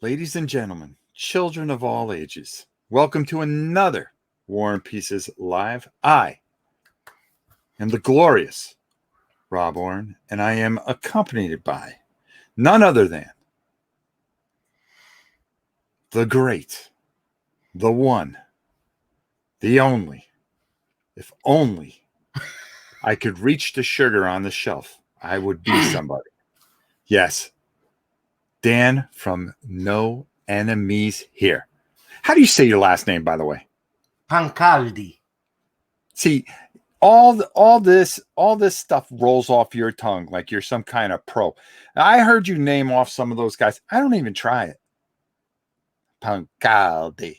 Ladies and gentlemen, children of all ages, welcome to another War and Pieces Live. I am the glorious Rob Orrin, and I am accompanied by none other than the great, the one, the only. If only I could reach the sugar on the shelf, I would be somebody. Yes, Dan from No Enemies Here. How do you say your last name, by the way? Pancaldi. See, all this stuff rolls off your tongue like you're some kind of pro. I heard you name off some of those guys. I don't even try it. Pancaldi.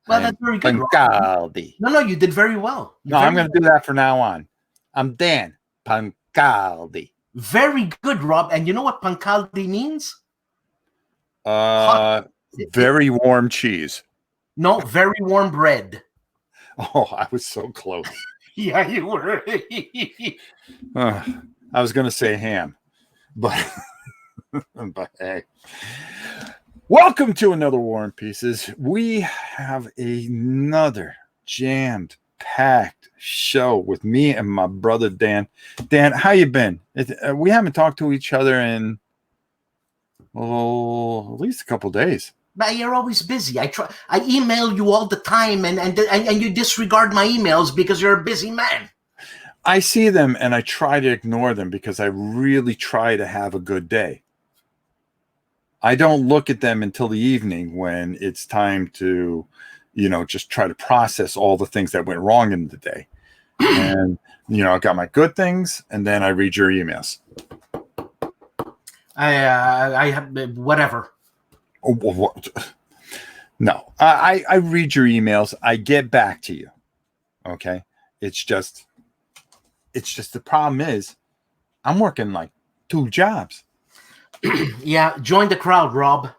Well, that's very good. Pancaldi. No, you did very well. I'm going to do that from now on. I'm Dan Pancaldi. Very good, Rob. And you know what Pancaldi means? Very warm cheese. No, very warm bread. Oh, I was so close. Yeah, you were. I was going to say ham, but hey. Welcome to another War and Pieces. We have another jammed-packed show with me and my brother Dan. Dan, how you been? We haven't talked to each other in at least a couple days. But you're always busy. I email you all the time, and you disregard my emails because you're a busy man. I see them and I try to ignore them because I really try to have a good day. I don't look at them until the evening when it's time to, just try to process all the things that went wrong in the day. And, I got my good things, and then I read your emails. I have whatever. No, I read your emails. I get back to you. Okay. It's just the problem is I'm working like 2 jobs. Yeah. Join the crowd, Rob.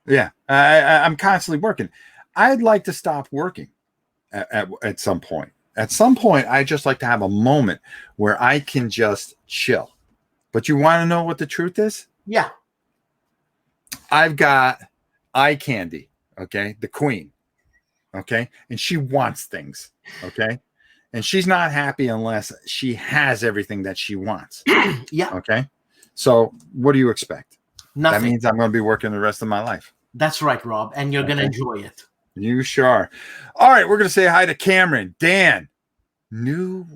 Yeah. I'm constantly working. I'd like to stop working at some point. At some point, I just like to have a moment where I can just chill. But you want to know what the truth is? Yeah. I've got eye candy, okay? The queen, okay? And she wants things, okay? And she's not happy unless she has everything that she wants. Yeah. Okay? So what do you expect? Nothing. That means I'm going to be working the rest of my life. That's right, Rob. And you're going to enjoy it. You sure are. All right, we're going to say hi to Cameron, Dan, New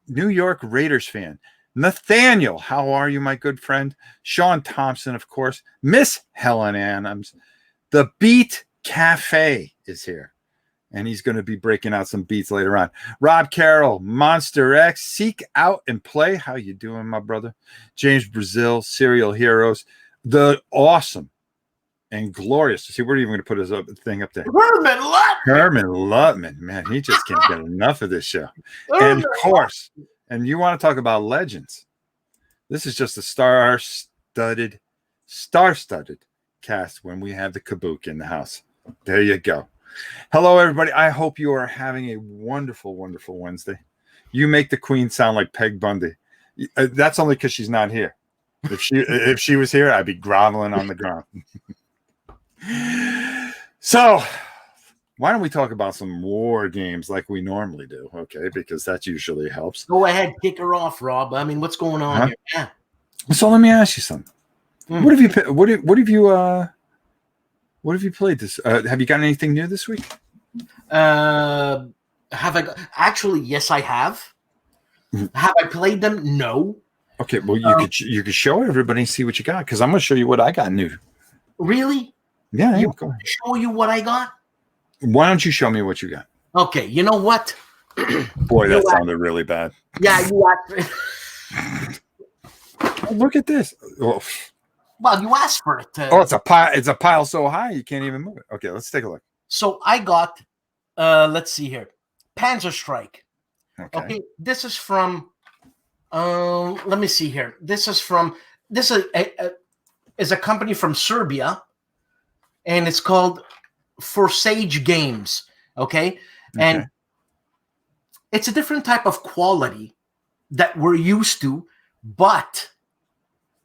York Raiders fan. Nathaniel, how are you, my good friend? Sean Thompson, of course. Miss Helen Adams. The Beat Cafe is here. And he's going to be breaking out some beats later on. Rob Carroll, Monster X, Seek Out and Play. How you doing, my brother? James Brazil, Serial Heroes. The awesome and glorious. See, we're even going to put his thing up there. Herman Lutman. Man, he just can't get enough of this show. And of course, and you want to talk about legends. This is just a star-studded cast when we have the Kabook in the house. There you go. Hello, everybody. I hope you are having a wonderful, wonderful Wednesday. You make the queen sound like Peg Bundy. That's only because she's not here. If she was here, I'd be groveling on the ground. So, why don't we talk about some war games like we normally do? Okay, because that usually helps. Go ahead, kick her off, Rob. I mean, what's going on here? Yeah. So let me ask you something. What have you played this? Have you got anything new this week? Have I? Actually, yes, I have. Have I played them? No. Okay, well, you could show everybody and see what you got because I'm going to show you what I got new. Really? Yeah. Go ahead. Show you what I got. Why don't you show me what you got? Okay, you know what? Boy, that sounded really bad. Yeah, you asked. Look at this. Oh. Well, you asked for it. It's a pile. It's a pile so high you can't even move it. Okay, let's take a look. So I got. Let's see here. Panzer Strike. Okay. This is from. Let me see here. This is a company from Serbia, and it's called Forsage Games. Okay, and it's a different type of quality that we're used to, but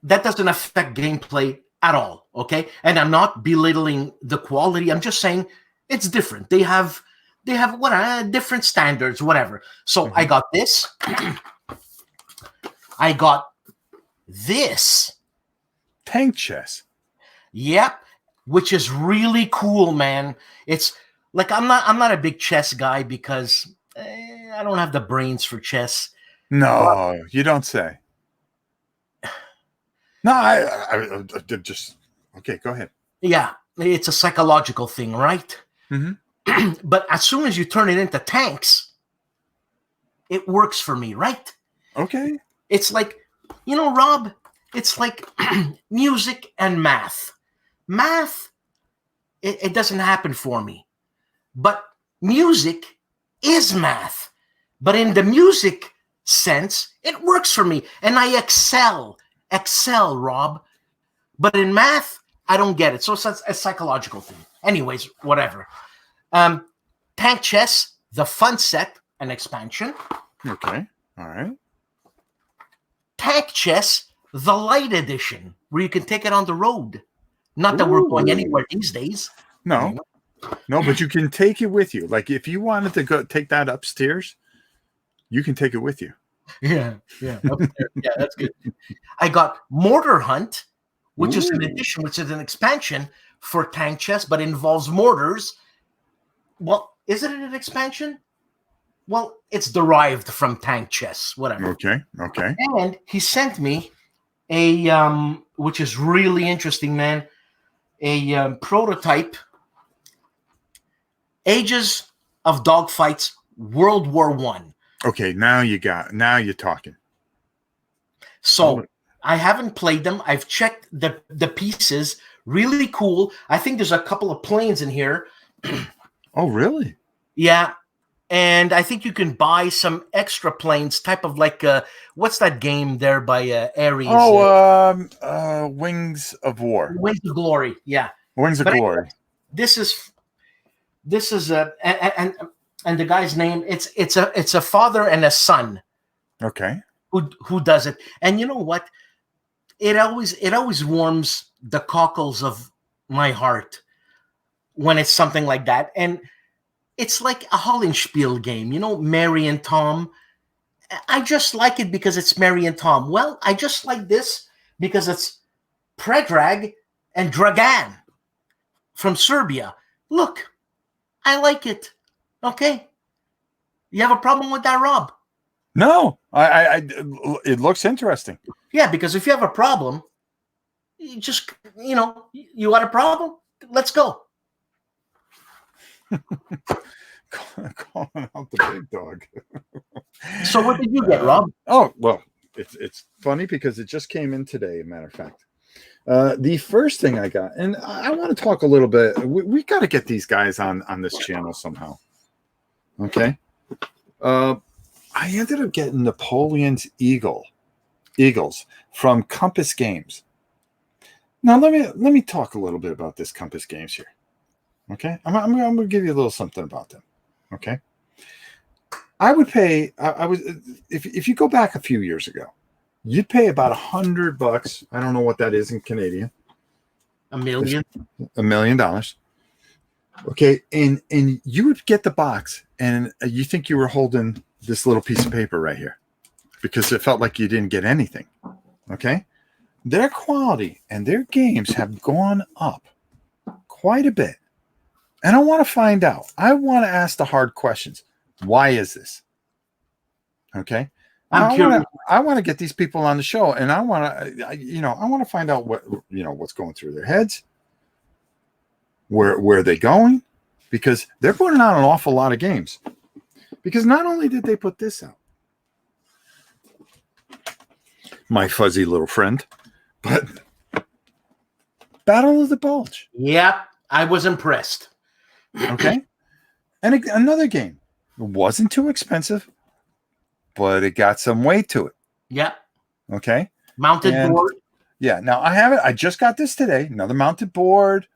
that doesn't affect gameplay at all. Okay, and I'm not belittling the quality. I'm just saying it's different. They have what different standards, whatever. So I got this. I got this. Tank chess. Yep, which is really cool, man. It's like I'm not a big chess guy because I don't have the brains for chess. No, you don't say. No, I did just okay. Go ahead. Yeah, it's a psychological thing, right? Mm-hmm. But as soon as you turn it into tanks, it works for me, right? Okay. It's like, Rob, it's like music and math. Math, it doesn't happen for me. But music is math. But in the music sense, it works for me. And I excel, Rob. But in math, I don't get it. So it's a psychological thing. Anyways, whatever. Tank Chess, the fun set, an expansion. Okay. All right. Tank Chess, the light edition, where you can take it on the road. Not that we're going anywhere these days. No. No, but you can take it with you. Like if you wanted to go take that upstairs, you can take it with you. Yeah. Upstairs. Yeah, that's good. I got Mortar Hunt, which is an addition, which is an expansion for Tank Chess, but involves mortars. Well, is it an expansion? Well, it's derived from Tank Chess, whatever. Okay. And he sent me a, which is really interesting, man, a prototype, Ages of Dogfights, World War I. Okay, now you're talking. So I haven't played them. I've checked the pieces. Really cool. I think there's a couple of planes in here. Oh, really? Yeah. And I think you can buy some extra planes, type of like, what's that game there by Ares? Oh, Wings of War. Wings of Glory. Yeah. Wings of Glory. This is and the guy's name, it's a father and a son. Okay. Who does it. And you know what? It always warms the cockles of my heart when it's something like that. And it's like a Hollenspiel game, Mary and Tom. I just like it because it's Mary and Tom. Well, I just like this because it's Predrag and Dragan from Serbia. Look, I like it. Okay. You have a problem with that, Rob? No, I it looks interesting. Yeah, because if you have a problem, you just, you got a problem? Let's go. Calling out the big dog. So what did you get, Rob? Oh, well, it's funny because it just came in today, as a matter of fact. The first thing I got, and I want to talk a little bit, we got to get these guys on this channel somehow. Okay. I ended up getting Napoleon's Eagles from Compass Games. Now let me talk a little bit about this Compass Games here. Okay, I'm going to give you a little something about them. Okay, I would pay. I was if you go back a few years ago, you'd pay about $100. I don't know what that is in Canadian. $1 million. $1 million. Okay, and you would get the box, and you think you were holding this little piece of paper right here because it felt like you didn't get anything. Okay, their quality and their games have gone up quite a bit. And I want to find out. I want to ask the hard questions. Why is this? Okay. I want to get these people on the show, and I want to find out what's going through their heads. Where are they going? Because they're putting out an awful lot of games. Because not only did they put this out, my fuzzy little friend, but Battle of the Bulge. Yep, I was impressed. Okay. And another game. It wasn't too expensive, but it got some weight to it. Yep. Okay. Mounted board. Yeah. Now I have it. I just got this today. Another mounted board.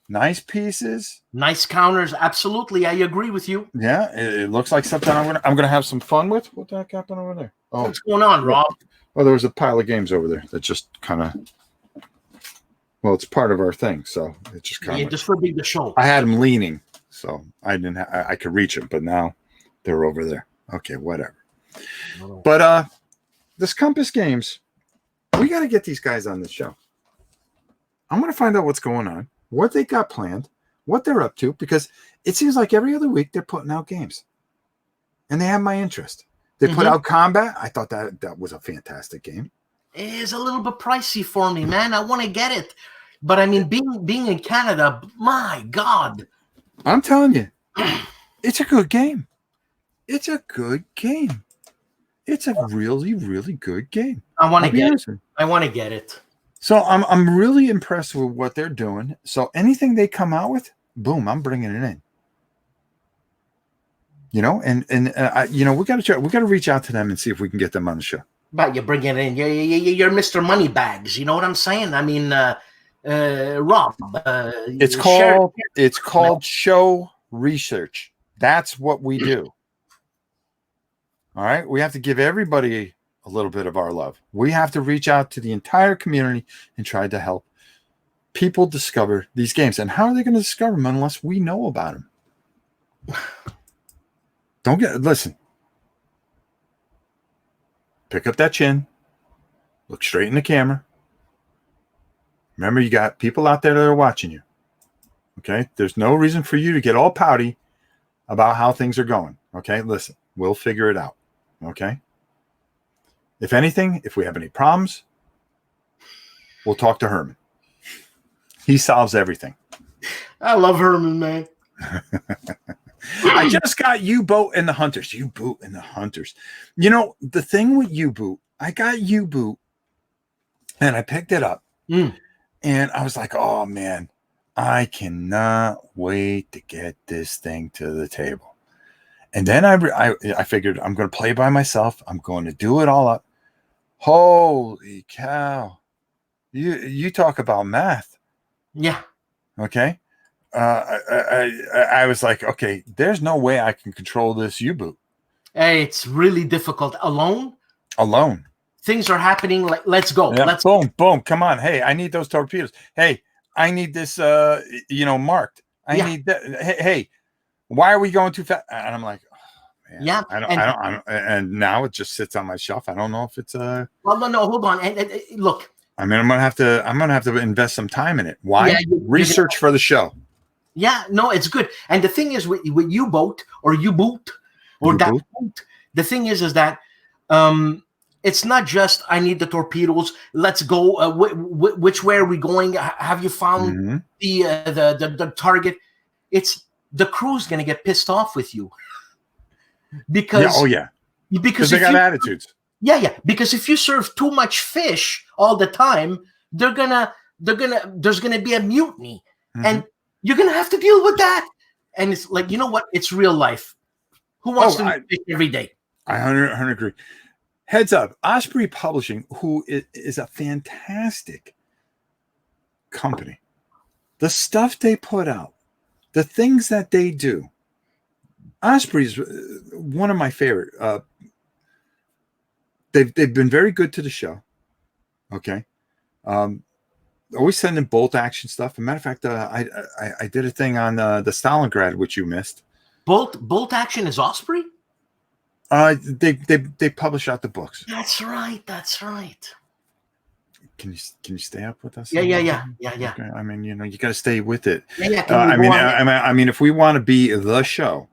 Nice pieces. Nice counters. Absolutely. I agree with you. Yeah. It looks like something I'm gonna have some fun with. What the heck happened over there? Oh, what's going on, Rob? Oh, there was a pile of games over there that just kind of Well, it's part of our thing, so it just kind Yeah, of. just for the show. I had them leaning, so I didn't. I could reach them, but now they're over there. Okay, whatever. No. But this Compass Games, we got to get these guys on the show. I'm going to find out what's going on, what they got planned, what they're up to, because it seems like every other week they're putting out games, and they have my interest. They put out Combat. I thought that was a fantastic game. It is a little bit pricey for me, man. I want to get it, but I mean, being in Canada, my God, I'm telling you, it's a good game. It's a good game. It's a really, really good game. I want to get it. I want to get it. So I'm really impressed with what they're doing. So anything they come out with, boom, I'm bringing it in. You know, and you know, we got to reach out to them and see if we can get them on the show. But you bring it in. You're Mr. Moneybags. You know what I'm saying? I mean, Rob. It's called show research. That's what we do. All right, we have to give everybody a little bit of our love. We have to reach out to the entire community and try to help people discover these games. And how are they going to discover them unless we know about them? Listen. Pick up that chin. Look straight in the camera. Remember, you got people out there that are watching you. Okay? There's no reason for you to get all pouty about how things are going. Okay? Listen, we'll figure it out. Okay? If anything, if we have any problems, we'll talk to Herman. He solves everything. I love Herman, man. I just got U-Boot and the Hunters. U-Boot and the Hunters. You know, the thing with U-Boot, I got U-Boot and I picked it up and I was like, oh man, I cannot wait to get this thing to the table. And then I figured I'm going to play by myself. I'm going to do it all up. Holy cow. You talk about math. Yeah. Okay. I was like, okay, there's no way I can control this U-Boot. Hey, it's really difficult. Alone. Things are happening. Like, let's go. Yeah, boom. Come on. Hey, I need those torpedoes. Hey, I need this, marked. I need that. Hey, why are we going too fast? And I'm like, oh, man, yeah. I don't, and now it just sits on my shelf. I don't know if it's well, no, hold on. And look. I mean, I'm gonna have to invest some time in it. Why? Research for the show. Yeah, no, it's good. And the thing is, with U-Boot or U-Boot or that boat, the thing is that it's not just I need the torpedoes. Let's go. Which way are we going? Have you found the target? It's the crew's gonna get pissed off with you because because they got attitudes. Yeah. Because if you serve too much fish all the time, there's gonna be a mutiny, and you're gonna have to deal with that. And it's like, you know what? It's real life. Who wants to fish every day? I 100 agree. Heads up, Osprey Publishing, who is a fantastic company. The stuff they put out, the things that they do. Osprey's one of my favorite. They've been very good to the show. Okay. Always sending bolt action stuff. As a matter of fact, I did a thing on the Stalingrad, which you missed. Bolt action is Osprey? They publish out the books. That's right. Can you stay up with us? Yeah. Okay. I mean, you got to stay with it. Yeah. I mean, if we want to be the show,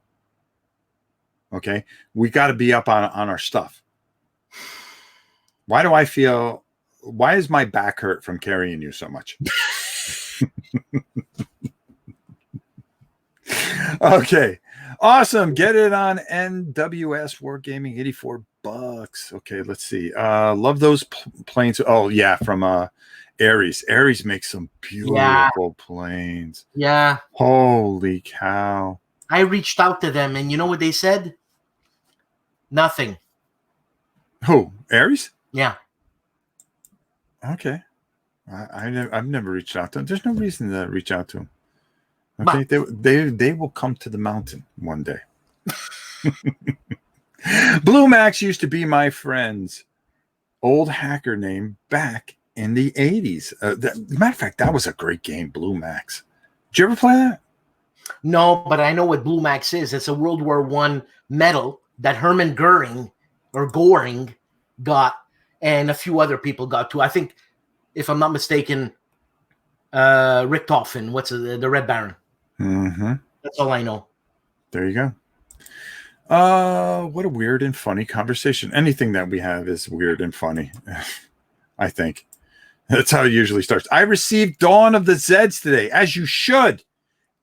okay, we got to be up on our stuff. Why is my back hurt from carrying you so much? Okay. Awesome. Get it on NWS Wargaming, $84. Okay, let's see. Love those planes. Oh, yeah, from Ares. Ares makes some beautiful planes. Yeah. Holy cow. I reached out to them, and you know what they said? Nothing. Who? Ares? Yeah. Okay. I've never reached out to them. There's no reason to reach out to them. Okay, they will come to the mountain one day. Blue Max used to be my friend's old hacker name back in the 80s. Matter of fact, that was a great game, Blue Max. Did you ever play that? No, but I know what Blue Max is. It's a World War One medal that Hermann Goering got, and a few other people got too. I think, if I'm not mistaken, Richtofen, the Red Baron. Mm-hmm. That's all I know. There you go. What a weird and funny conversation. Anything that we have is weird and funny. I think that's how it usually starts. I received Dawn of the Zeds today, as you should.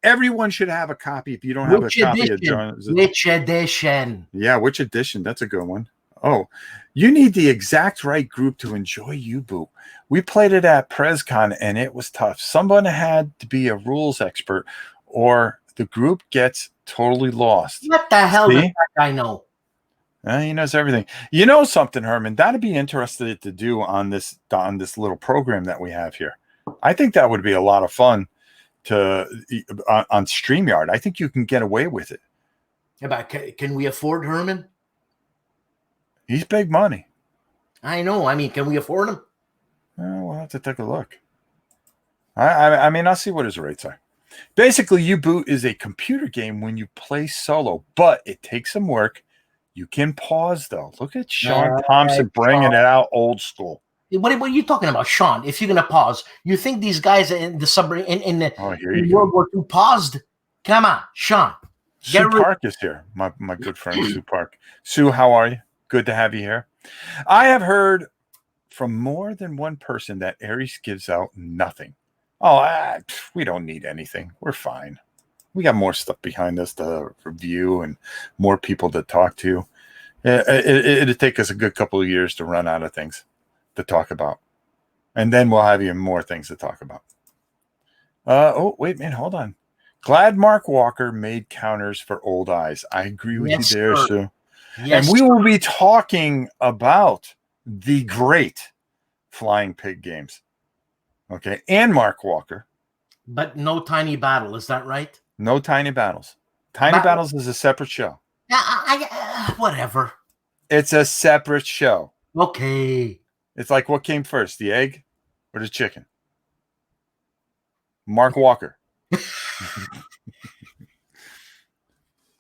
Everyone should have a copy. If you don't have a copy of Dawn, which edition? Yeah, which edition? That's a good one. Oh, you need the exact right group to enjoy U-Boot. We played it at PresCon and it was tough. Someone had to be a rules expert or the group gets totally lost. What the hell does that guy know? He knows everything. You know something, Herman? That'd be interesting to do on this little program that we have here. I think that would be a lot of fun on StreamYard. I think you can get away with it. But can we afford Herman? He's big money. I know. I mean, can we afford him? We'll have to take a look. I mean, I'll see what his rates are. Basically, U-Boot is a computer game when you play solo, but it takes some work. You can pause, though. Look at Sean Thompson bringing it out old school. What are you talking about, Sean? If you're going to pause, you think these guys in the submarine in World War II paused? Come on, Sean. Sue Park is here, my good friend Sue Park. Sue, how are you? Good to have you here. I have heard from more than one person that Aries gives out nothing. Oh, we don't need anything. We're fine. We got more stuff behind us to review and more people to talk to. It'd take us a good couple of years to run out of things to talk about. And then we'll have even more things to talk about. Oh, wait, man, hold on. Glad Mark Walker made counters for old eyes. I agree with you there, Sue. Yes, and we will be talking about the great Flying Pig games. Okay, and Mark Walker. But no Tiny Battle, is that right? No Tiny Battles. Tiny Battles is a separate show. Whatever. It's a separate show. Okay. It's like, what came first, the egg or the chicken? Mark Walker.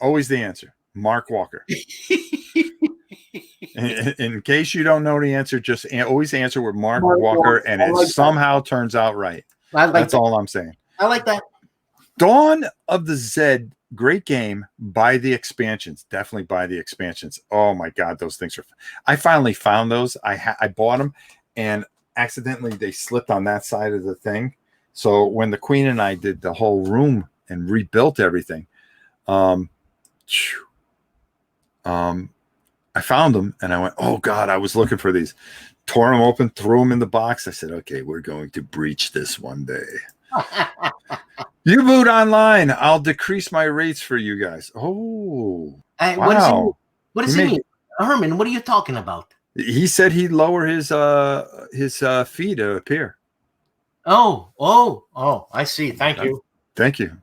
Always the answer. Mark Walker. In case you don't know the answer, just always answer with Mark Walker, and it somehow turns out right. That's all I'm saying. I like that. Dawn of the Zed, great game. Buy the expansions. Definitely buy the expansions. Oh my God, those things are. I finally found those. I bought them, and accidentally they slipped on that side of the thing. So when the Queen and I did the whole room and rebuilt everything, I found them and I went, oh God, I was looking for these. Tore them open, threw them in the box. I said, okay, we're going to breach this one day. U-Boot online. I'll decrease my rates for you guys. Oh, wow. What does he mean? Herman, what are you talking about? He said he'd lower his fee to appear. Oh, I see. Thank you. Thank you.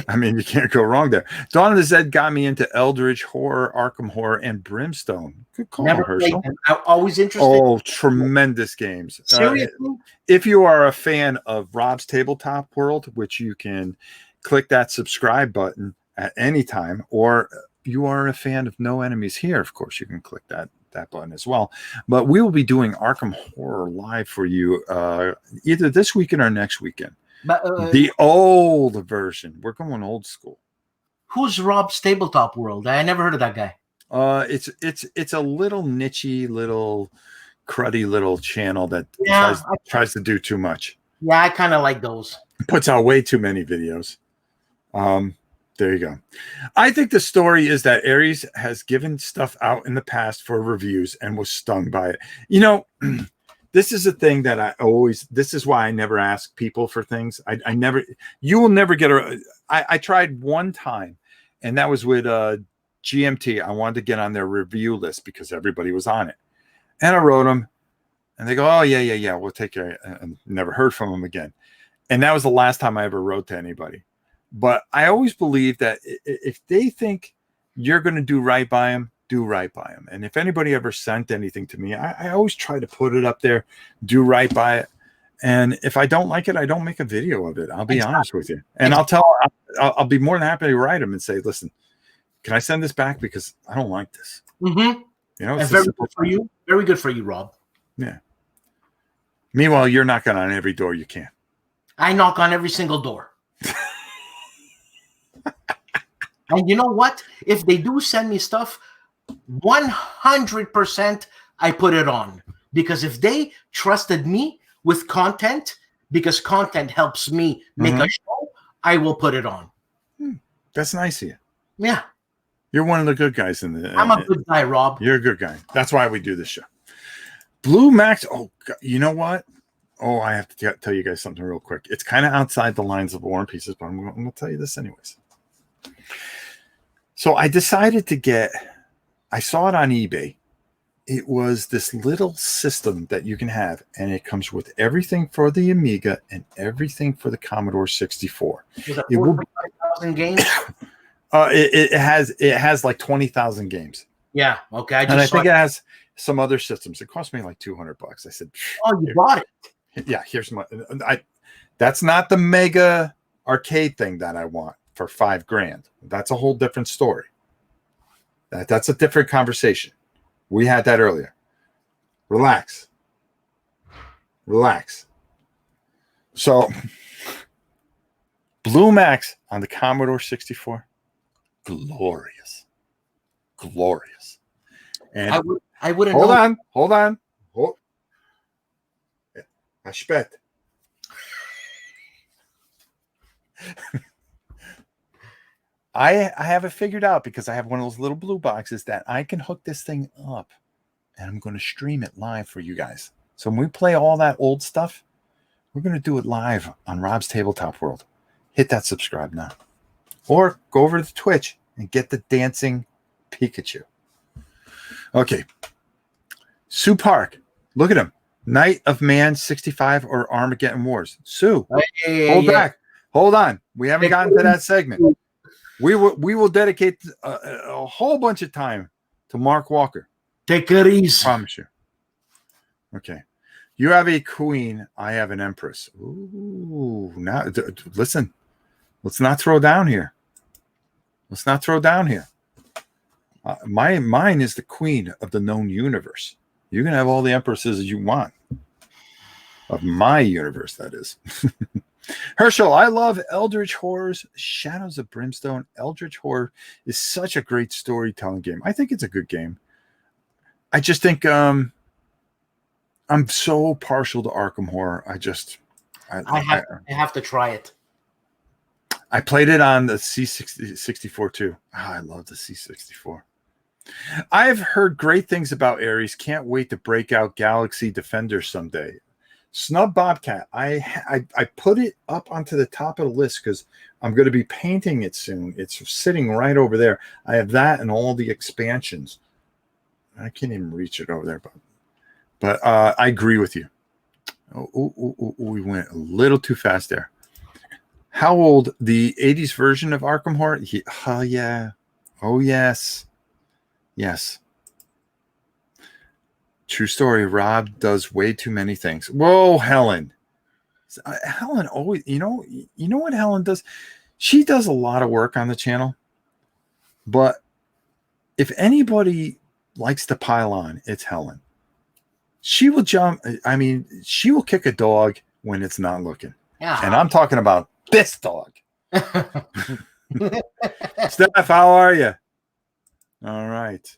I mean, you can't go wrong there. Dawn of the Zed got me into Eldritch Horror, Arkham Horror, and Brimstone. Good call, Herschel. I'm always interested. Oh, tremendous games. Seriously? If you are a fan of Rob's Tabletop World, which you can click that subscribe button at any time, or you are a fan of No Enemies Here, of course, you can click that button as well. But we will be doing Arkham Horror live for you either this weekend or next weekend. But, the old version. We're going old school. Who's Rob's Tabletop World? I never heard of that guy. It's a little nichey, little cruddy little channel that tries to do too much. Yeah, I kind of like those. Puts out way too many videos. There you go. I think the story is that Aries has given stuff out in the past for reviews and was stung by it. You know, this is a thing that this is why I never ask people for things. You will never get I tried one time, and that was with GMT. I wanted to get on their review list because everybody was on it. And I wrote them, and they go, oh, yeah, we'll take care. And never heard from them again. And that was the last time I ever wrote to anybody. But I always believe that if they think you're going to do right by them, do right by them. And if anybody ever sent anything to me, I always try to put it up there, do right by it. And if I don't like it, I don't make a video of it. I'll be honest with you. And I'll be more than happy to write them and say, listen, can I send this back? Because I don't like this. Mm-hmm. You know, it's very good for you. Very good for you, Rob. Yeah. Meanwhile, you're knocking on every door you can. I knock on every single door. And you know what? If they do send me stuff, 100% I put it on. Because if they trusted me with content, because content helps me make a show, I will put it on. That's nice of you. Yeah. You're one of the good guys in the. I'm a good guy, Rob. You're a good guy. That's why we do this show. Blue Max. Oh, God, you know what? Oh, I have to tell you guys something real quick. It's kind of outside the lines of War and Pieces, but I'm going to tell you this anyways. So I decided to get. I saw it on eBay. It was this little system that you can have, and it comes with everything for the Amiga and everything for the Commodore 64. Was it 45,000 games? It has like 20,000 games. Yeah. Okay. I think it has some other systems. It cost me like $200. I said, "Oh, you bought it?" Yeah. Here's my. That's not the mega arcade thing that I want for $5,000. That's a whole different story. That's a different conversation. We had that earlier. Relax. So, Blue Max on the Commodore 64, glorious. And I wouldn't. Hold on. I spent. I have it figured out because I have one of those little blue boxes that I can hook this thing up, and I'm going to stream it live for you guys. So when we play all that old stuff, we're going to do it live on Rob's Tabletop World. Hit that subscribe now. Or go over to Twitch and get the dancing Pikachu. Okay. Sue Park. Look at him. Night of Man 65 or Armageddon Wars. Sue, hold back. Hold on. We haven't gotten to that segment. We will dedicate a whole bunch of time to Mark Walker. Take it easy. I promise you. Okay. You have a queen. I have an empress. Ooh. Now, listen. Let's not throw down here. Mine is the queen of the known universe. You can have all the empresses you want. Of my universe, that is. Herschel, I love Eldritch Horrors, Shadows of Brimstone. Eldritch Horror is such a great storytelling game. I think it's a good game. I just think I'm so partial to Arkham Horror. I have to try it. I played it on the C64 too. Oh, I love the C64. I've heard great things about Ares. Can't wait to break out Galaxy Defender someday. Snub Bobcat. I put it up onto the top of the list because I'm going to be painting it soon. It's sitting right over there. I have that and all the expansions. I can't even reach it over there, but I agree with you. We went a little too fast there. How old? The 80s version of Arkham Horror? Oh, yeah. Oh, yes. Yes. True story. Rob does way too many things. Whoa, Helen. Helen always, you know what Helen does? She does a lot of work on the channel. But if anybody likes to pile on, it's Helen. She will jump. I mean, she will kick a dog when it's not looking. Yeah. And I'm talking about this dog. Steph, how are you? All right.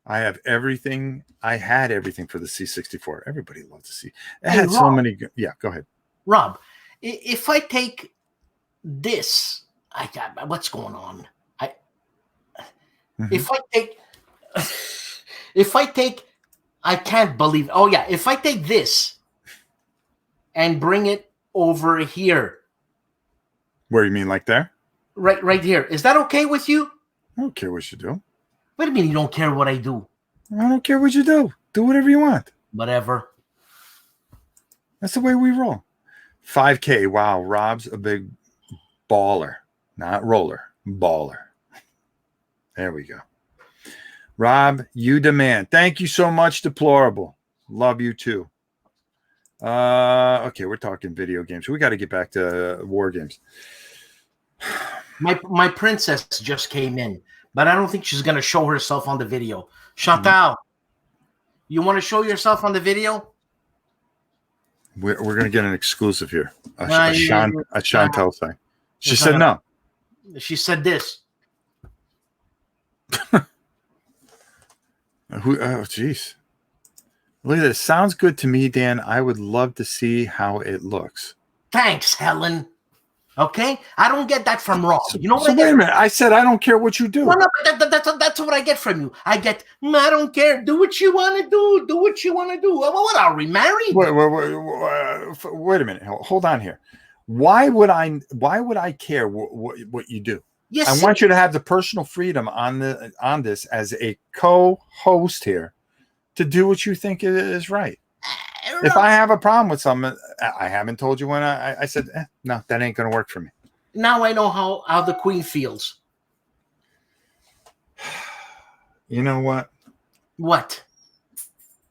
I have everything. I had everything for the C64. Everybody loves the C. It had so many. Yeah, go ahead. Rob, if I take this, what's going on? If I take, I can't believe. Oh yeah, if I take this and bring it over here. Where you mean, like there? Right here. Is that okay with you? I don't care what you do. What do you mean you don't care what I do? I don't care what you do. Do whatever you want. Whatever. That's the way we roll. 5K. Wow. Rob's a big baller. Not roller. Baller. There we go. Rob, you demand. Thank you so much, Deplorable. Love you too. Okay, we're talking video games. We got to get back to war games. My princess just came in, but I don't think she's gonna show herself on the video. Chantal, you want to show yourself on the video? We're going to get an exclusive here. A Yeah. Chantal thing. She said no. She said this. Oh, jeez. Look at this. Sounds good to me, Dan. I would love to see how it looks. Thanks, Helen. Okay? I don't get that from Rob. You know what So I get? wait a minute. I said I don't care what you do. No, but that's what I get from you. I don't care. Do what you want to do. Do what you want to do. What are we, married? Wait a minute. Hold on here. Why would I care what you do? Yes, I want you to have the personal freedom on this as a co-host here to do what you think is right. If I have a problem with something, I haven't told you when I said, no, that ain't going to work for me. Now I know how the queen feels. You know what? What?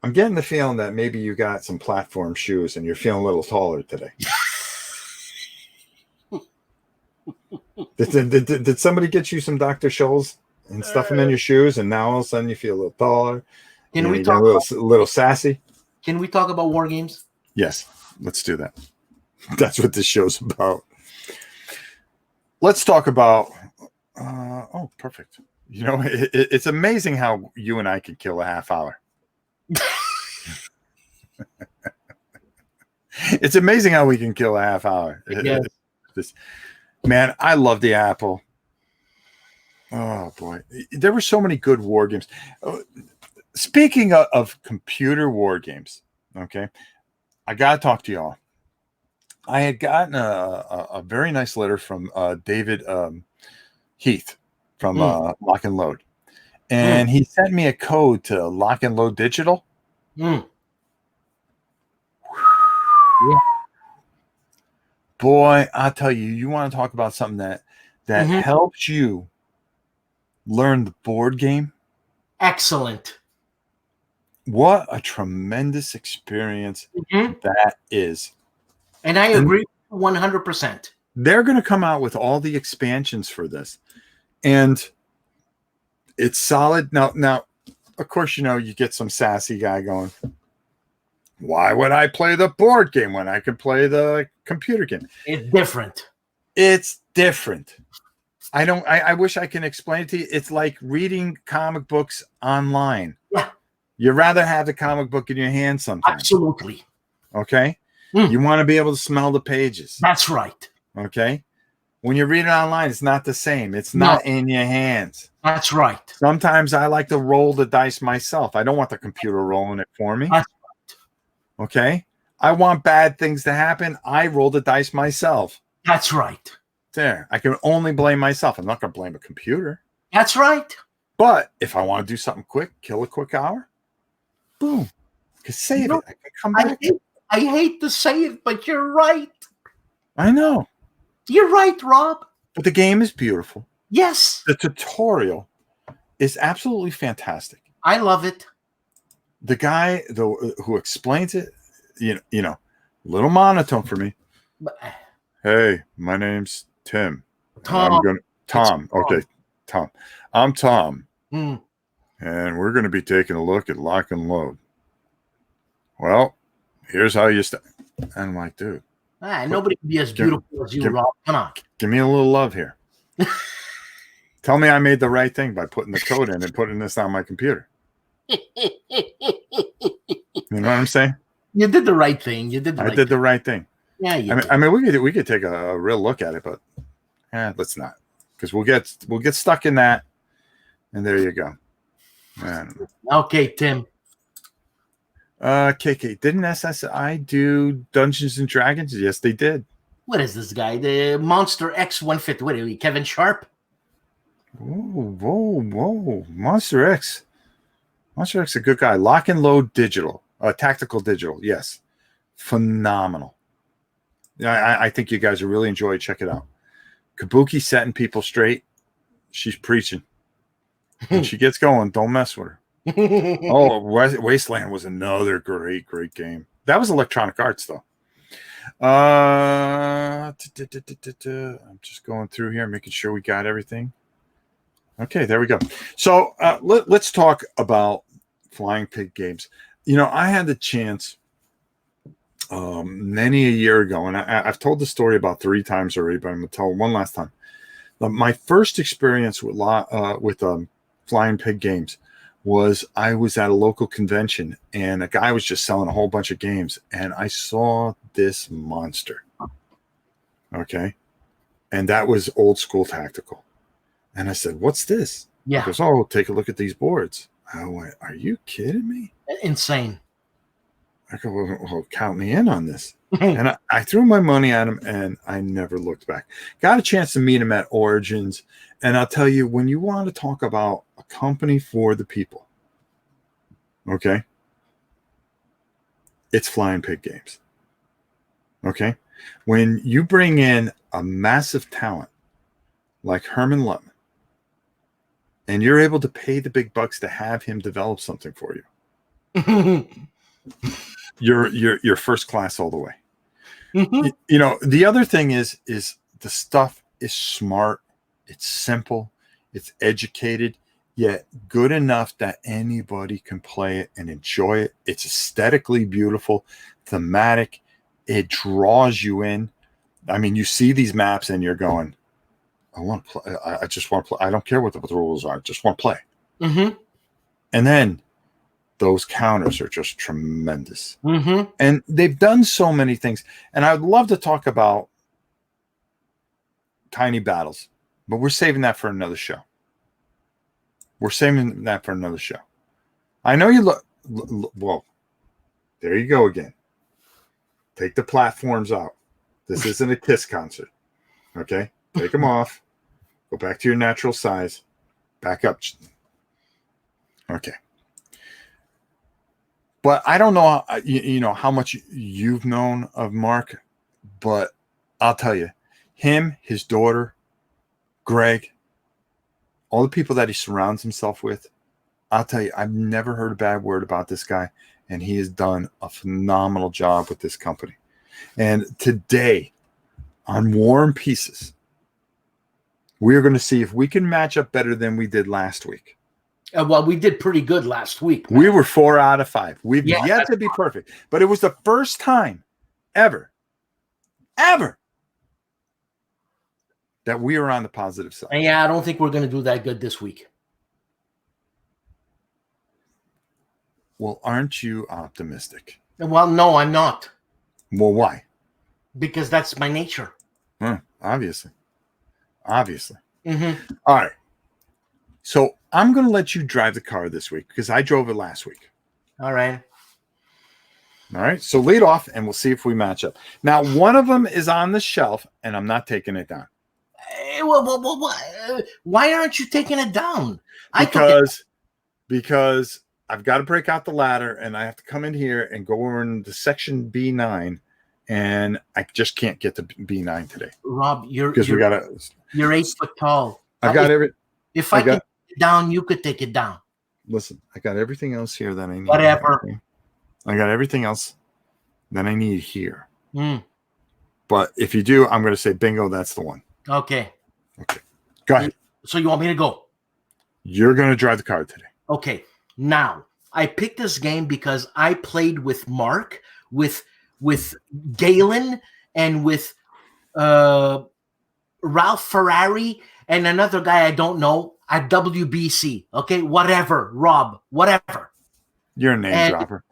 I'm getting the feeling that maybe you got some platform shoes and you're feeling a little taller today. Did somebody get you some Dr. Scholl's and stuff them in your shoes, and now all of a sudden you feel a little taller? Can we you talk a little sassy? Can we talk about war games? Yes, let's do that. That's what this show's about. Let's talk about. Oh, perfect. You know, it's amazing how you and I can kill a half hour. It's amazing how we can kill a half hour. Yeah. Man, I love the Apple. Oh boy, there were so many good war games. Speaking of computer war games, okay, I gotta talk to y'all. I had gotten a very nice letter from David Heath from Lock and Load, and he sent me a code to Lock and Load Digital. Yeah. Boy, I'll tell you, you want to talk about something that helps you learn the board game? Excellent. What a tremendous experience that is. And I agree 100%. They're going to come out with all the expansions for this. And it's solid. Now, of course, you get some sassy guy going, why would I play the board game when I could play the computer game? It's different. It's different. I wish I can explain it to you. It's like reading comic books online. Yeah. You'd rather have the comic book in your hand sometimes. Absolutely. Okay? You want to be able to smell the pages. That's right. Okay? When you read it online, it's not the same. It's not in your hands. That's right. Sometimes I like to roll the dice myself. I don't want the computer rolling it for me. That's right. Okay? I want bad things to happen. I roll the dice myself. That's right. There. I can only blame myself. I'm not going to blame a computer. That's right. But if I want to do something quick, kill a quick hour, boom. I can save it. I can come back. I hate to say it, but you're right. I know. You're right, Rob. But the game is beautiful. Yes. The tutorial is absolutely fantastic. I love it. The guy who explains it, you know, a little monotone for me. Hey, my name's Tim. Tom. Tom. Okay, Tom. I'm Tom. Mm. And we're going to be taking a look at Lock and Load. Well, here's how you start. And I'm like, dude. Nobody can be as beautiful as you, Rob. Come on. Give me a little love here. Tell me I made the right thing by putting the code in and putting this on my computer. You know what I'm saying? You did the right thing. I did the right thing. Yeah, I mean, we could take a real look at it, but let's not, because we'll get stuck in that, and there you go. Okay, Tim. KK, didn't SSI do Dungeons and Dragons? Yes, they did. What is this guy? The Monster X 150. What are we? Kevin Sharp? Whoa! Monster X. Monster X, a good guy. Lock and Load Digital, Tactical Digital. Yes, phenomenal. I think you guys will really enjoy it. Check it out. Kabuki setting people straight. She's preaching. When she gets going, don't mess with her. Oh, Wasteland was another great game. That was Electronic Arts, though. I'm just going through here, making sure we got everything. Okay, there we go. So let's talk about Flying Pig Games. I had the chance many a year ago, and I've told the story about 3 times already, but I'm going to tell it one last time. My first experience with Flying Pig Games was I was at a local convention, and a guy was just selling a whole bunch of games, and I saw this monster. Okay, and that was Old School Tactical. And I said, "What's this?" Yeah. He goes, "Oh, take a look at these boards." I went, "Are you kidding me?" Insane. I go, well, count me in on this. And I threw my money at him, and I never looked back. Got a chance to meet him at Origins. And I'll tell you, when you want to talk about a company for the people, okay, it's Flying Pig Games. Okay? When you bring in a massive talent like Herman Lutman, and you're able to pay the big bucks to have him develop something for you, you're first class all the way. The other thing is the stuff is smart, it's simple, it's educated, yet good enough that anybody can play it and enjoy it. It's aesthetically beautiful, thematic, it draws you in. I mean, you see these maps and you're going, I want to play. I just want to play. I don't care what the rules are. I just want to play. And then those counters are just tremendous. And they've done so many things. And I'd love to talk about Tiny Battles, but we're saving that for another show. I know you look. Well, there you go again. Take the platforms out. This isn't a Kiss concert. Okay? Take them off. Go back to your natural size. Back up. Okay. But I don't know, how much you've known of Mark, but I'll tell you, him, his daughter, Greg, all the people that he surrounds himself with, I'll tell you, I've never heard a bad word about this guy, and he has done a phenomenal job with this company. And today, on War and Pieces, we're going to see if we can match up better than we did last week. Well, we did pretty good last week. We were 4 out of 5. We've yet to be perfect. But it was the first time ever, that we were on the positive side. Yeah, I don't think we're going to do that good this week. Well, aren't you optimistic? Well, no, I'm not. Well, why? Because that's my nature. Obviously. All right. So I'm going to let you drive the car this week because I drove it last week. All right. So lead off and we'll see if we match up. Now, one of them is on the shelf and I'm not taking it down. Why aren't you taking it down? Because I've got to break out the ladder and I have to come in here and go over into section B9 and I just can't get to B9 today. Rob, you're 8 foot tall. If I can take it down, you could take it down. Listen, I got everything else here that I need. Whatever. I got everything else that I need here. But if you do, I'm going to say bingo, that's the one. Okay. Go ahead. So you want me to go? You're going to drive the car today. Okay. Now, I picked this game because I played with Mark, with Galen, and with Ralph Ferrari, and another guy I don't know at WBC. Okay, whatever, Rob, whatever. You're a name dropper.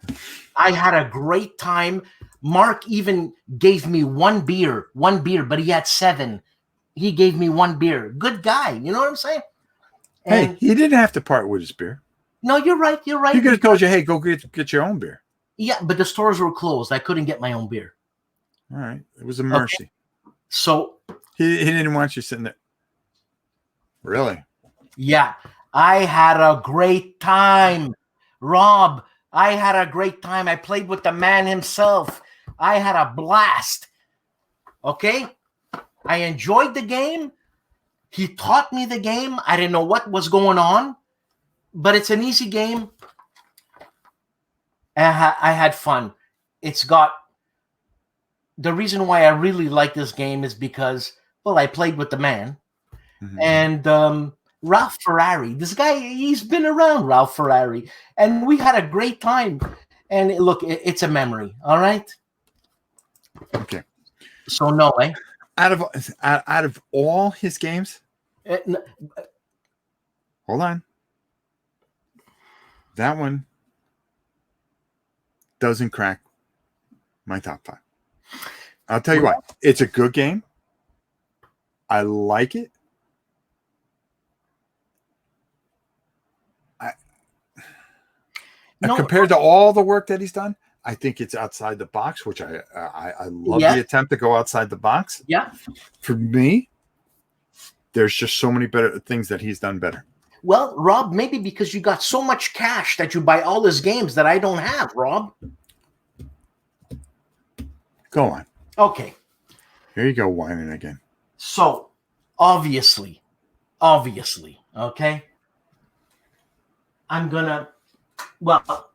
I had a great time. Mark even gave me one beer, but he had 7. He gave me 1 beer. Good guy. You know what I'm saying? Hey, he didn't have to part with his beer. No, you're right. He could have told you, hey, go get your own beer. Yeah, but the stores were closed. I couldn't get my own beer. All right. It was a mercy. Okay. So he didn't want you sitting there. Really? Yeah. I had a great time. Rob, I had a great time. I played with the man himself. I had a blast. Okay? I enjoyed the game. He taught me the game. I didn't know what was going on. but it's an easy game. I had fun. It's got the reason why I really like this game is because, well, I played with the man. And Ralph Ferrari, this guy, he's been around, Ralph Ferrari, and we had a great time. And look, it's a memory. All right. Okay. So no, eh? Out of all his games, N- hold on. That one doesn't crack my top 5. I'll tell you what. It's a good game. I like it. Compared to all the work that he's done, I think it's outside the box, which I love the attempt to go outside the box. Yeah. For me, there's just so many better things that he's done better. Well, Rob, maybe because you got so much cash that you buy all these games that I don't have, Rob. Go on. Okay. Here you go, whining again. So, obviously, okay? I'm gonna, well,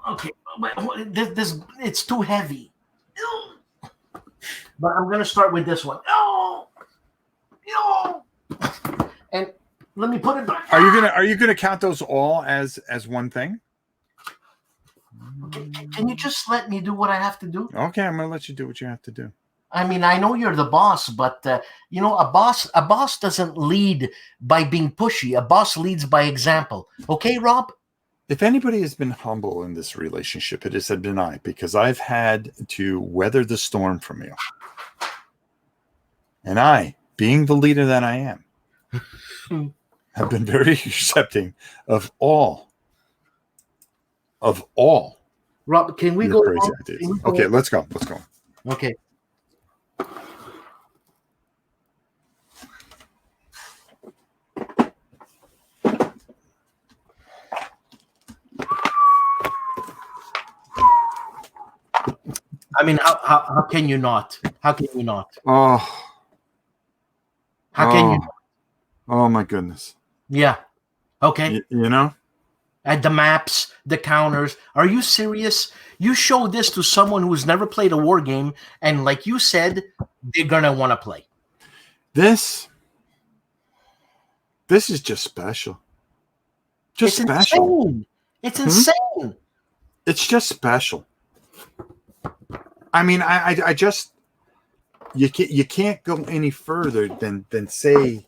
okay, this it's too heavy. But I'm gonna start with this one. No! And let me put it back. Are you gonna count those all as one thing? Okay, can you just let me do what I have to do? Okay, I'm gonna let you do what you have to do. I mean, I know you're the boss, but a boss doesn't lead by being pushy. A boss leads by example. Okay, Rob? If anybody has been humble in this relationship, it has been I, because I've had to weather the storm from you. And I, being the leader that I am, have been very accepting of all. Rob, can we your go? Crazy ideas. Okay, let's go. Okay. I mean, how can you not? How can you not? Oh. How can you? Oh my goodness. Yeah. Okay. You know? And the maps, the counters. Are you serious? You show this to someone who's never played a war game, and like you said, they're gonna want to play. This is just special. Just special. Insane. It's insane. It's just special. I mean, I just you can't go any further than say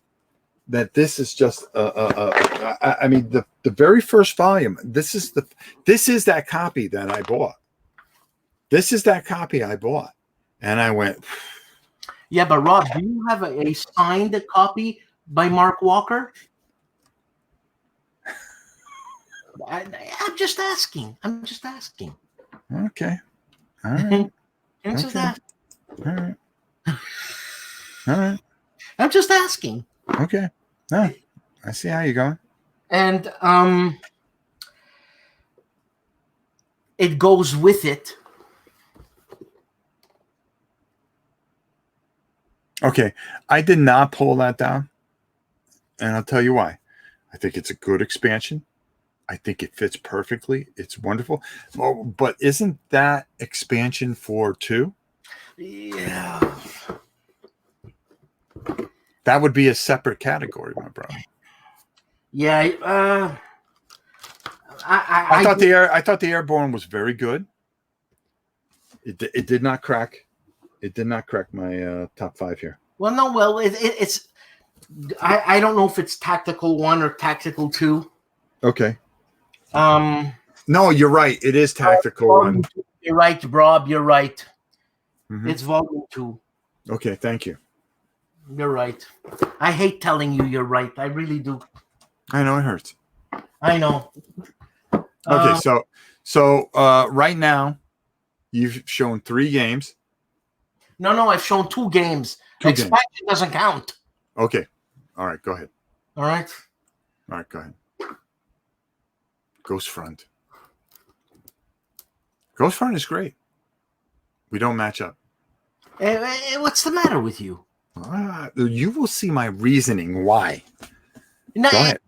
that this is just I mean the very first volume. This is that copy that I bought. This is that copy I bought, and I went. Yeah, but Rob, do you have a signed copy by Mark Walker? I'm just asking. Okay. All right. I'm just asking. All right. All right. I'm just asking. Okay. No, I see how you're going. And it goes with it. Okay. I did not pull that down. And I'll tell you why. I think it's a good expansion. I think it fits perfectly. It's wonderful. Oh, but isn't that expansion for 2? Yeah. That would be a separate category, my brother. Yeah. I thought the Airborne was very good. It did not crack. It did not crack my top 5 here. Well, no. Well, it's. I don't know if it's tactical 1 or tactical 2. Okay. No, you're right. It is tactical 1. You're right, Rob. You're right. Mm-hmm. It's volume 2. Okay, thank you. You're right. I hate telling you you're right. I really do. I know it hurts. I know. Okay, so right now you've shown 3 games. No, I've shown 2 games. Expansion doesn't count. Okay. All right, go ahead. All right, go ahead. Ghost Front. Ghost Front is great. We don't match up. What's the matter with you? You will see my reasoning why. No, go ahead.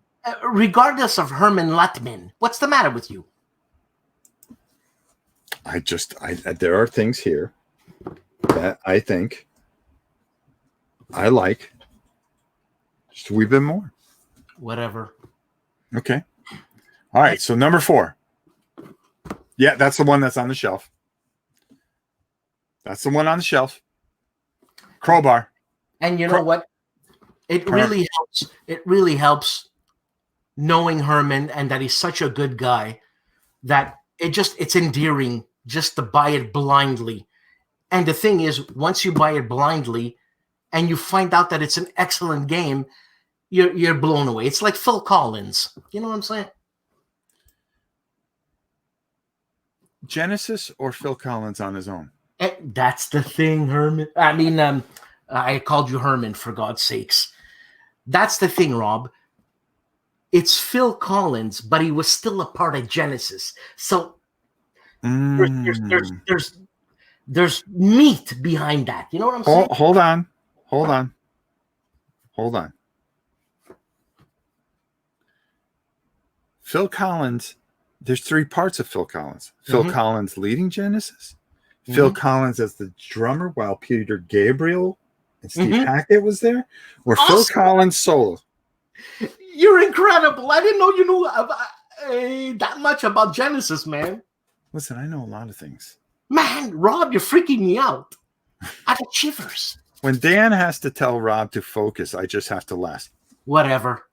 regardless of Herman Lutman, what's the matter with you? There are things here that I think I like just a wee bit more. Whatever. Okay. All right. So number 4. Yeah, that's the one that's on the shelf. That's the one on the shelf. Crowbar. And you know what? It really helps. It really helps knowing Herman and that he's such a good guy that it's endearing just to buy it blindly. And the thing is, once you buy it blindly and you find out that it's an excellent game, you're blown away. It's like Phil Collins. You know what I'm saying? Genesis or Phil Collins on his own? That's the thing, Herman. I mean, I called you Herman, for God's sakes. That's the thing, Rob. It's Phil Collins, but he was still a part of Genesis. So there's meat behind that. You know what I'm saying? Hold on. Phil Collins, there's 3 parts of Phil Collins. Phil Collins leading Genesis, Phil Collins as the drummer while Peter Gabriel and Steve Hackett was there, or Phil Collins solo. You're incredible. I didn't know you knew that much about Genesis, man. Listen, I know a lot of things. Man, Rob, you're freaking me out. I get shivers. When Dan has to tell Rob to focus, I just have to laugh. Whatever.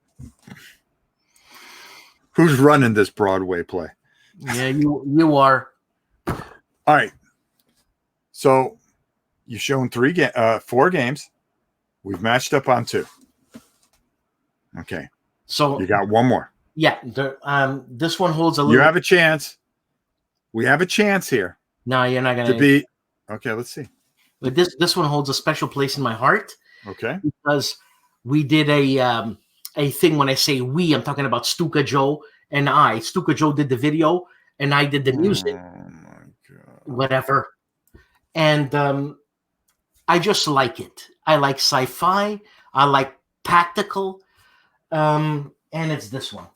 Who's running this Broadway play? Yeah, you are. All right. So you've shown 4 games. We've matched up on 2. Okay. So you got one more. Yeah. This one holds a little. You have a chance. We have a chance here. No, you're not gonna be. Okay, let's see. But this one holds a special place in my heart. Okay. Because we did a thing. When I say we, I'm talking about Stuka Joe and I. Stuka Joe did the video, and I did the music. Oh my God. Whatever. And I just like it. I like sci-fi. I like tactical. And it's this one.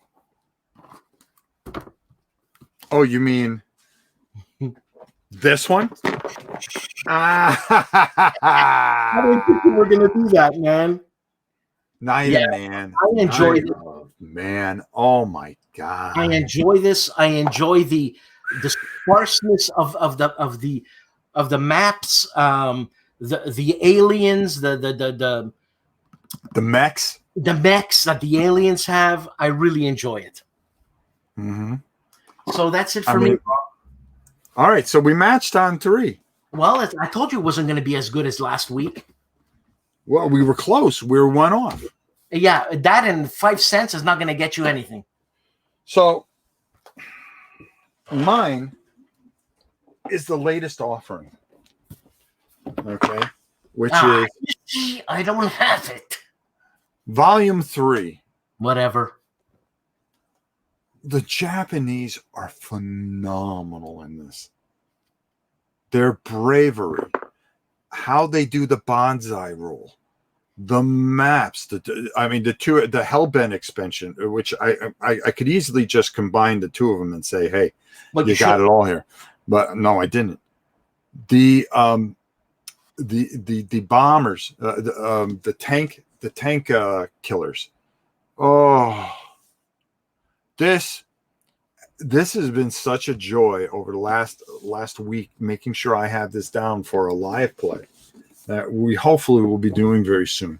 Oh, you mean this one? I didn't think you were gonna do that, man. Man. I enjoy it. Man, oh my God. I enjoy this. I enjoy the sparseness of the maps, the aliens, the mechs. The mechs that the aliens have. I really enjoy it. Mm-hmm. So that's it for me. All right, so we matched on 3. Well, I told you it wasn't going to be as good as last week. Well, we were close. We were 1 off. Yeah, that and 5 cents is not going to get you anything. So mine is the latest offering. Okay. Which is I don't have it. Volume 3. Whatever. The Japanese are phenomenal in this. Their bravery, how they do the bonsai roll, the maps, the Hellbent expansion, which I could easily just combine the 2 of them and say, hey, you got it all here. But no, I didn't. The bombers, the tank killers. Oh, this has been such a joy over the last week, making sure I have this down for a live play that we hopefully will be doing very soon.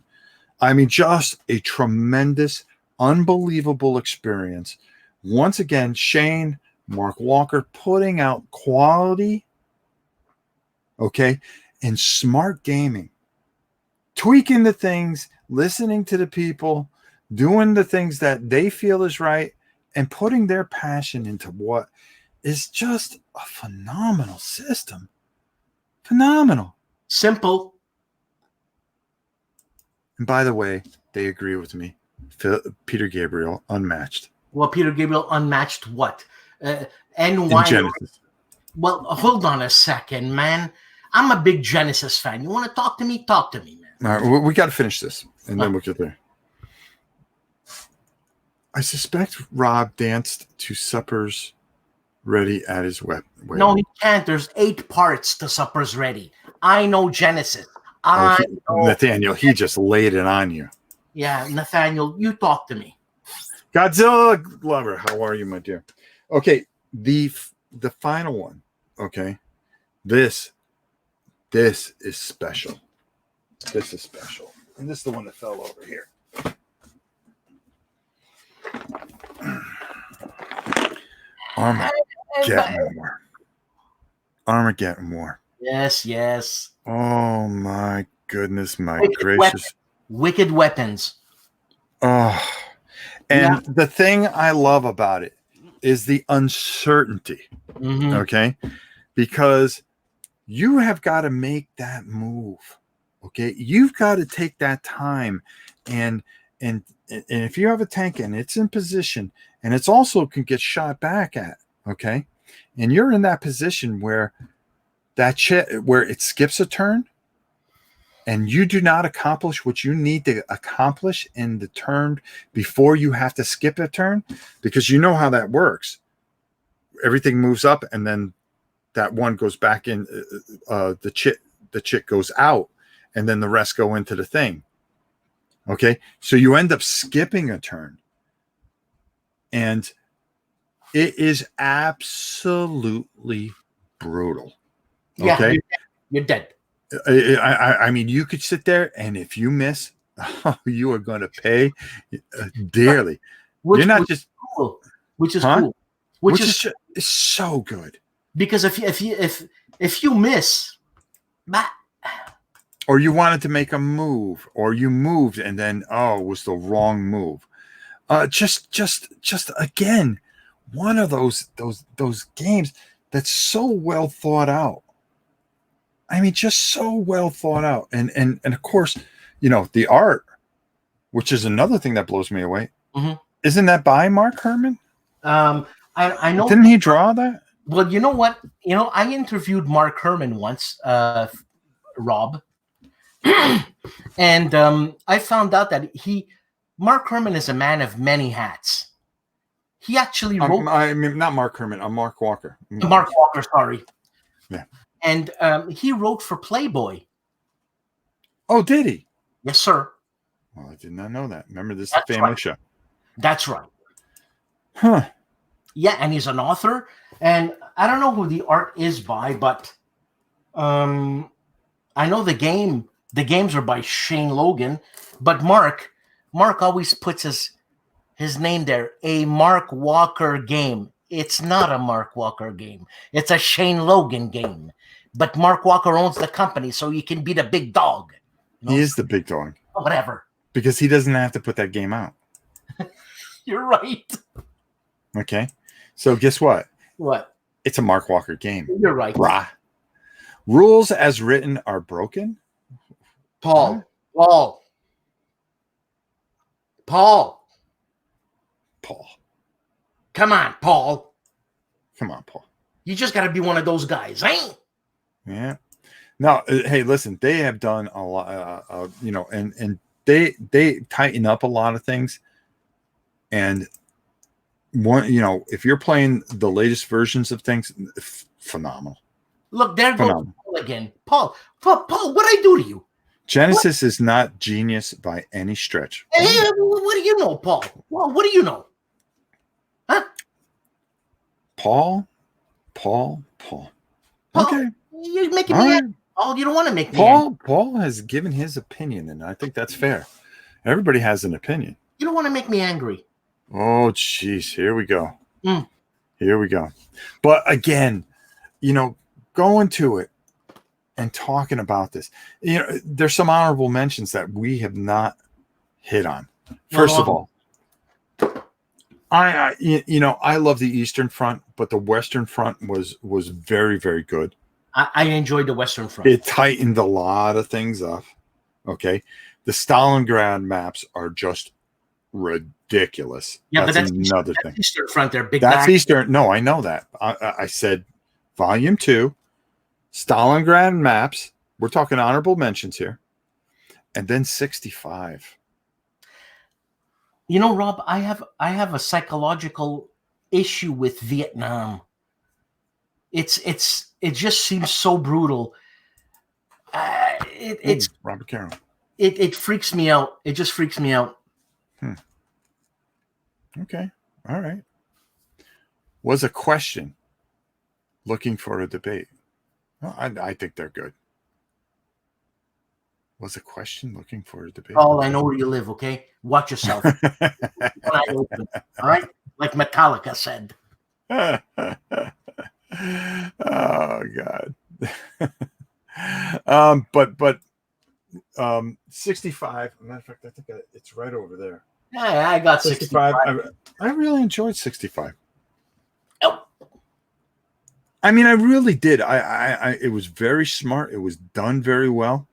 I mean, just a tremendous, unbelievable experience. Once again, Shane, Mark Walker putting out quality, okay, and smart gaming, tweaking the things, listening to the people, doing the things that they feel is right, and putting their passion into what is just a phenomenal system. Phenomenal. Simple. And by the way, they agree with me. Peter Gabriel, unmatched. Well, Peter Gabriel, unmatched what? NY. Genesis. Well, hold on a second, man. I'm a big Genesis fan. You want to talk to me? Talk to me, man. All right, we got to finish this, and then we'll get there. I suspect Rob danced to Supper's Ready at his wedding. No, he can't. There's 8 parts to Supper's Ready. I know Genesis. Oh, I know. Nathaniel, he just laid it on you. Yeah, Nathaniel, you talk to me. Godzilla Glover, how are you, my dear? Okay, the final one. Okay, this is special. This is special, and this is the one that fell over here. Armageddon War. Armageddon War. Yes, yes. Oh my goodness, my Wicked gracious. Wicked Weapons. Oh, and the thing I love about it is the uncertainty. Mm-hmm. Okay, because you have got to make that move. Okay, you've got to take that time, and if you have a tank and it's in position and it's also can get shot back at, okay, and you're in that position where where it skips a turn and you do not accomplish what you need to accomplish in the turn before you have to skip a turn, because you know how that works. Everything moves up and then that one goes back in, the chit goes out, and then the rest go into the thing. Okay, so you end up skipping a turn, and it is absolutely brutal. Okay, Yeah, you're dead. I mean, you could sit there, and if you miss, you are going to pay dearly. You're not just cool. Which is huh? cool. Which is so good. Because if you miss, or you wanted to make a move, or you moved and then it was the wrong move. Just again, one of those games that's so well thought out. I mean, just so well thought out, and of course, you know, the art, which is another thing that blows me away. Mm-hmm. Isn't that by Mark Herman? I know. Didn't he draw that? Well, you know what? You know, I interviewed Mark Herman once, Rob, and I found out that Mark Herman is a man of many hats. He actually wrote. I mean, not Mark Herman. I'm Mark Walker. Mark Walker, sorry. Yeah. And he wrote for Playboy. Oh, did he? Yes, sir. Well, I did not know that. Remember, this is a family show. That's right. Huh. Yeah, and he's an author. And I don't know who the art is by, but I know the games are by Shane Logan. But Mark always puts his name there, a Mark Walker game. It's not a Mark Walker game. It's a Shane Logan game. But Mark Walker owns the company, so you can be the big dog. You know? He is the big dog. Whatever. Because he doesn't have to put that game out. You're right. Okay. So guess what? What? It's a Mark Walker game. You're right. Rah. Rules as written are broken. Paul. Come on, Paul. You just got to be one of those guys, eh? Yeah. No, hey, listen, they have done a lot, you know, and they tighten up a lot of things. And one, you know, if you're playing the latest versions of things, phenomenal. Look, there goes Paul again. Paul, what I do to you? Genesis is not genius by any stretch. Hey, what do you know, Paul? Well, what do you know? Huh? Paul. Okay. You're making me angry. Paul, you don't want to make me angry. Paul has given his opinion, and I think that's fair. Everybody has an opinion. You don't want to make me angry. Oh, jeez. Here we go. Here we go. But again, you know, going to it and talking about this, you know, there's some honorable mentions that we have not hit on. First of all, I love the Eastern Front, but the Western Front was very, very good. I enjoyed the Western Front. It tightened a lot of things up. Okay, the Stalingrad maps are just ridiculous. Yeah, that's but another thing. Eastern Front, they're big. That's Eastern. No, I know that. I said Volume 2, Stalingrad maps. We're talking honorable mentions here, and then 65. You know, Rob, I have a psychological issue with Vietnam. It just seems so brutal. It's Robert Carroll. it freaks me out. It just freaks me out. Okay. All right. Was a question looking for a debate? Well, I think they're good. Was a question looking for a debate? Paul, I know where you live, okay? Watch yourself. One eye open, all right? Like Metallica said. Oh God. 65. As a matter of fact, I think it's right over there. Yeah, I got 65. I really enjoyed 65. Oh. I mean, I really did. It was very smart. It was done very well.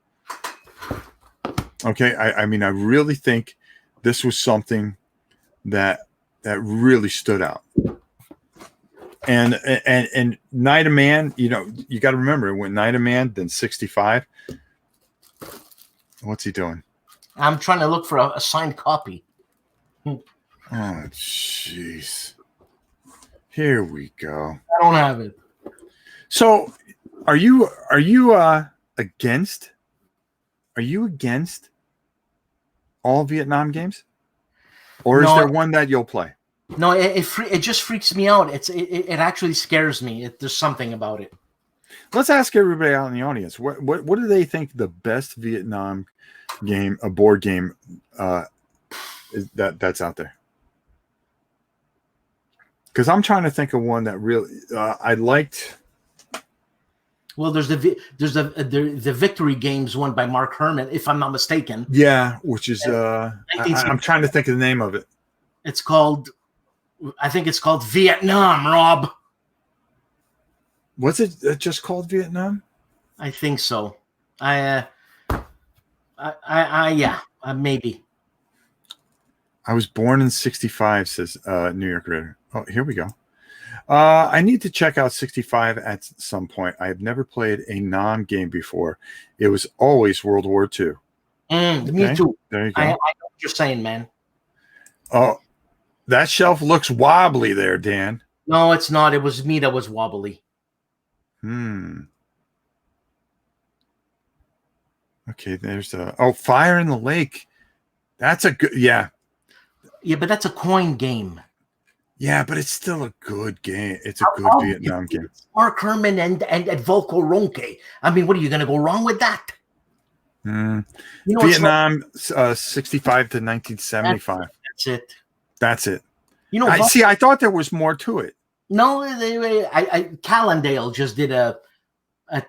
Okay. I mean, I really think this was something that really stood out. And Night of Man, you know, you got to remember it went Night of Man, then 65. What's he doing? I'm trying to look for a signed copy. Oh, jeez. Here we go. I don't have it. So, are you against? Are you against all Vietnam games, or is there one that you'll play? No, it just freaks me out. It actually scares me. There's something about it. Let's ask everybody out in the audience. What do they think the best Vietnam game, a board game, is that's out there? Because I'm trying to think of one that really I liked. Well, there's the Victory Games one by Mark Herman, if I'm not mistaken. Yeah, which is I'm trying to think of the name of it. It's called, I think it's called Vietnam, Rob. Was it just called Vietnam? I think so. Yeah, maybe. I was born in 65, says New York Raider. Oh, here we go. I need to check out 65 at some point. I have never played a non-game before. It was always World War II. Me too. There you go. I know what you're saying, man. Oh, that shelf looks wobbly there, Dan. No, it's not. It was me that was wobbly. Okay, there's Fire in the Lake. That's a good, yeah. Yeah, but that's a coin game. Yeah, but it's still a good game. It's a good Vietnam game. Mark Herman and Volko Ronke. I mean, what are you going to go wrong with that? You know, Vietnam, 65 to 1975. That's it. That's it. You know, I thought there was more to it. No, Callendale just did a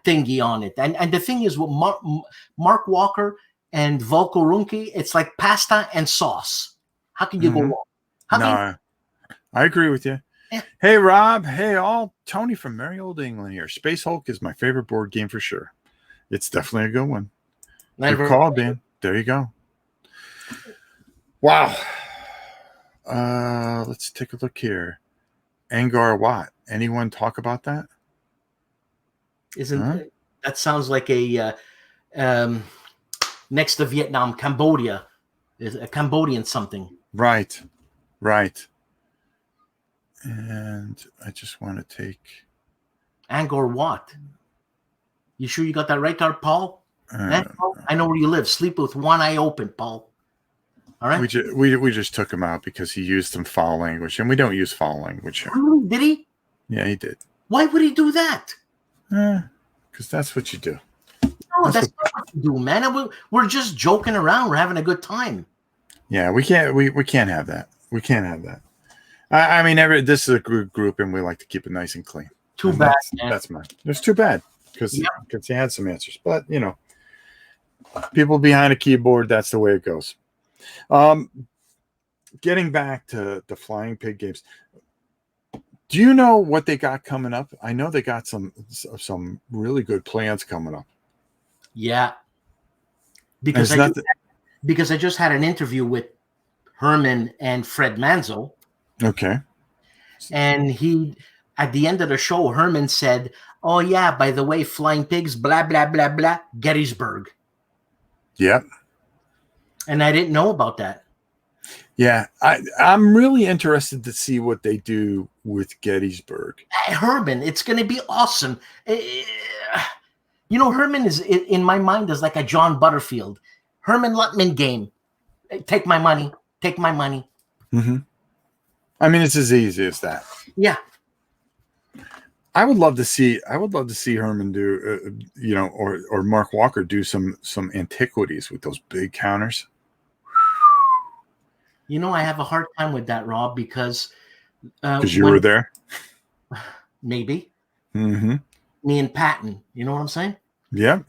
thingy on it, and the thing is with Mark Walker and Volko Ronke, it's like pasta and sauce. How can you go wrong? I agree with you. Yeah. Hey, Rob. Hey, all. Tony from merry old England here. Space Hulk is my favorite board game for sure. It's definitely a good one. Good call, Dan. There you go. Wow. Let's take a look here. Angkor Wat. Anyone talk about that? That sounds like a next to Vietnam, Cambodia is a Cambodian something. Right. And I just want to take Angkor Wat. You sure you got that right there, Paul? I know where you live. Sleep with one eye open, Paul. All right. We just took him out because he used some foul language, and we don't use foul language here. Did he? Yeah, he did. Why would he do that? Because that's what you do. No, that's not what you do, man. We're just joking around. We're having a good time. Yeah, we can't have that. We can't have that. I mean, this is a group, and we like to keep it nice and clean. Too bad. That's mine. It's too bad because he had some answers, but you know, people behind a keyboard, that's the way it goes. Getting back to the Flying Pig games, do you know what they got coming up? I know they got some really good plans coming up. Yeah, because I just had an interview with Herman and Fred Manzo. Okay. And he, at the end of the show, Herman said, "Oh yeah, by the way, Flying Pigs, blah blah blah blah, Gettysburg." Yep. And I didn't know about that. Yeah, I'm really interested to see what they do with Gettysburg. Herman, it's going to be awesome. You know, Herman is in my mind is like a John Butterfield, Herman Lutman game. Take my money. Take my money. Mm-hmm. I mean, it's as easy as that. Yeah. I would love to see Herman do, or Mark Walker do some antiquities with those big counters. You know, I have a hard time with that, Rob, because You were there. Maybe Mm-hmm. me and Patton. You know what I'm saying? Yeah.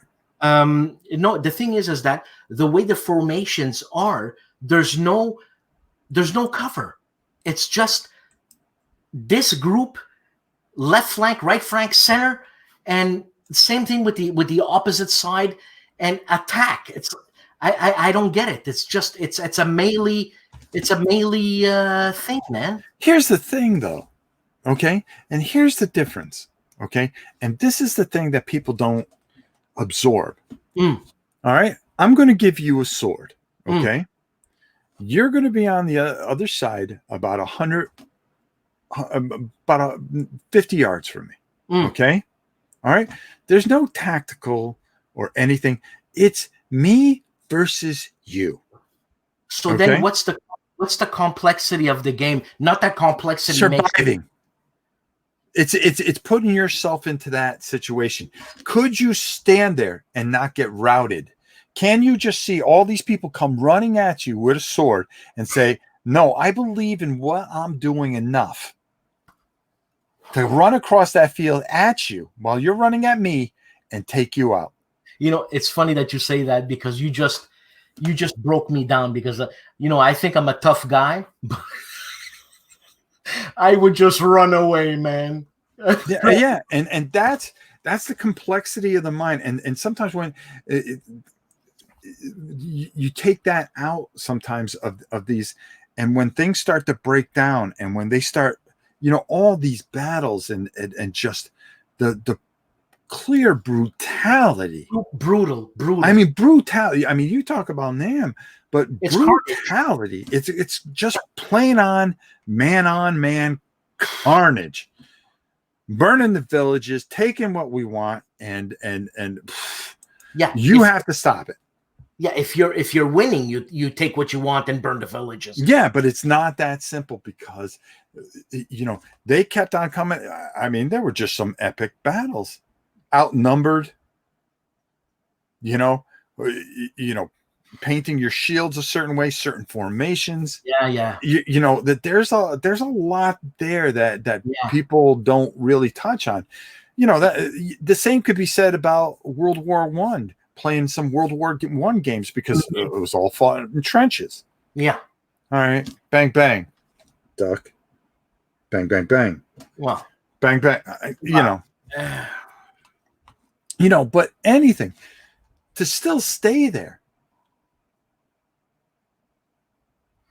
No, the thing is that the way the formations are, there's no cover. It's just this group, left flank, right flank, center, and same thing with the opposite side and attack. I don't get it. It's just it's a melee thing, man. Here's the thing, though. Okay, and here's the difference. Okay, and this is the thing that people don't absorb. All right, I'm going to give you a sword. Okay, you're going to be on the other side about 50 yards from me. Okay, all right. There's no tactical or anything. It's me versus you. So then, what's the complexity of the game? Not that complexity. Surviving. It's putting yourself into that situation. Could you stand there and not get routed? Can you just see all these people come running at you with a sword and say, no, I believe in what I'm doing enough to run across that field at you while you're running at me and take you out? You know, it's funny that you say that because you just broke me down because, I think I'm a tough guy, but I would just run away, man. Yeah. And that's the complexity of the mind. And sometimes when you take that out sometimes of these, and when things start to break down and when they start, all these battles and just the clear brutality. Brutal. I mean, brutality. I mean, you talk about NAM, but it's brutality. Carnage. It's just plain on man carnage. Burning the villages, taking what we want, and yeah, you have to stop it. Yeah, if you're winning, you take what you want and burn the villages. Yeah, but it's not that simple because they kept on coming. I mean, there were just some epic battles, outnumbered. Painting your shields a certain way, certain formations. Yeah. That there's a lot there that people don't really touch on. That the same could be said about World War I, playing some World War I games because it was all fought in trenches. Yeah. All right. Bang, bang. Duck. Bang, bang, bang. Well. Bang, bang. But anything to still stay there.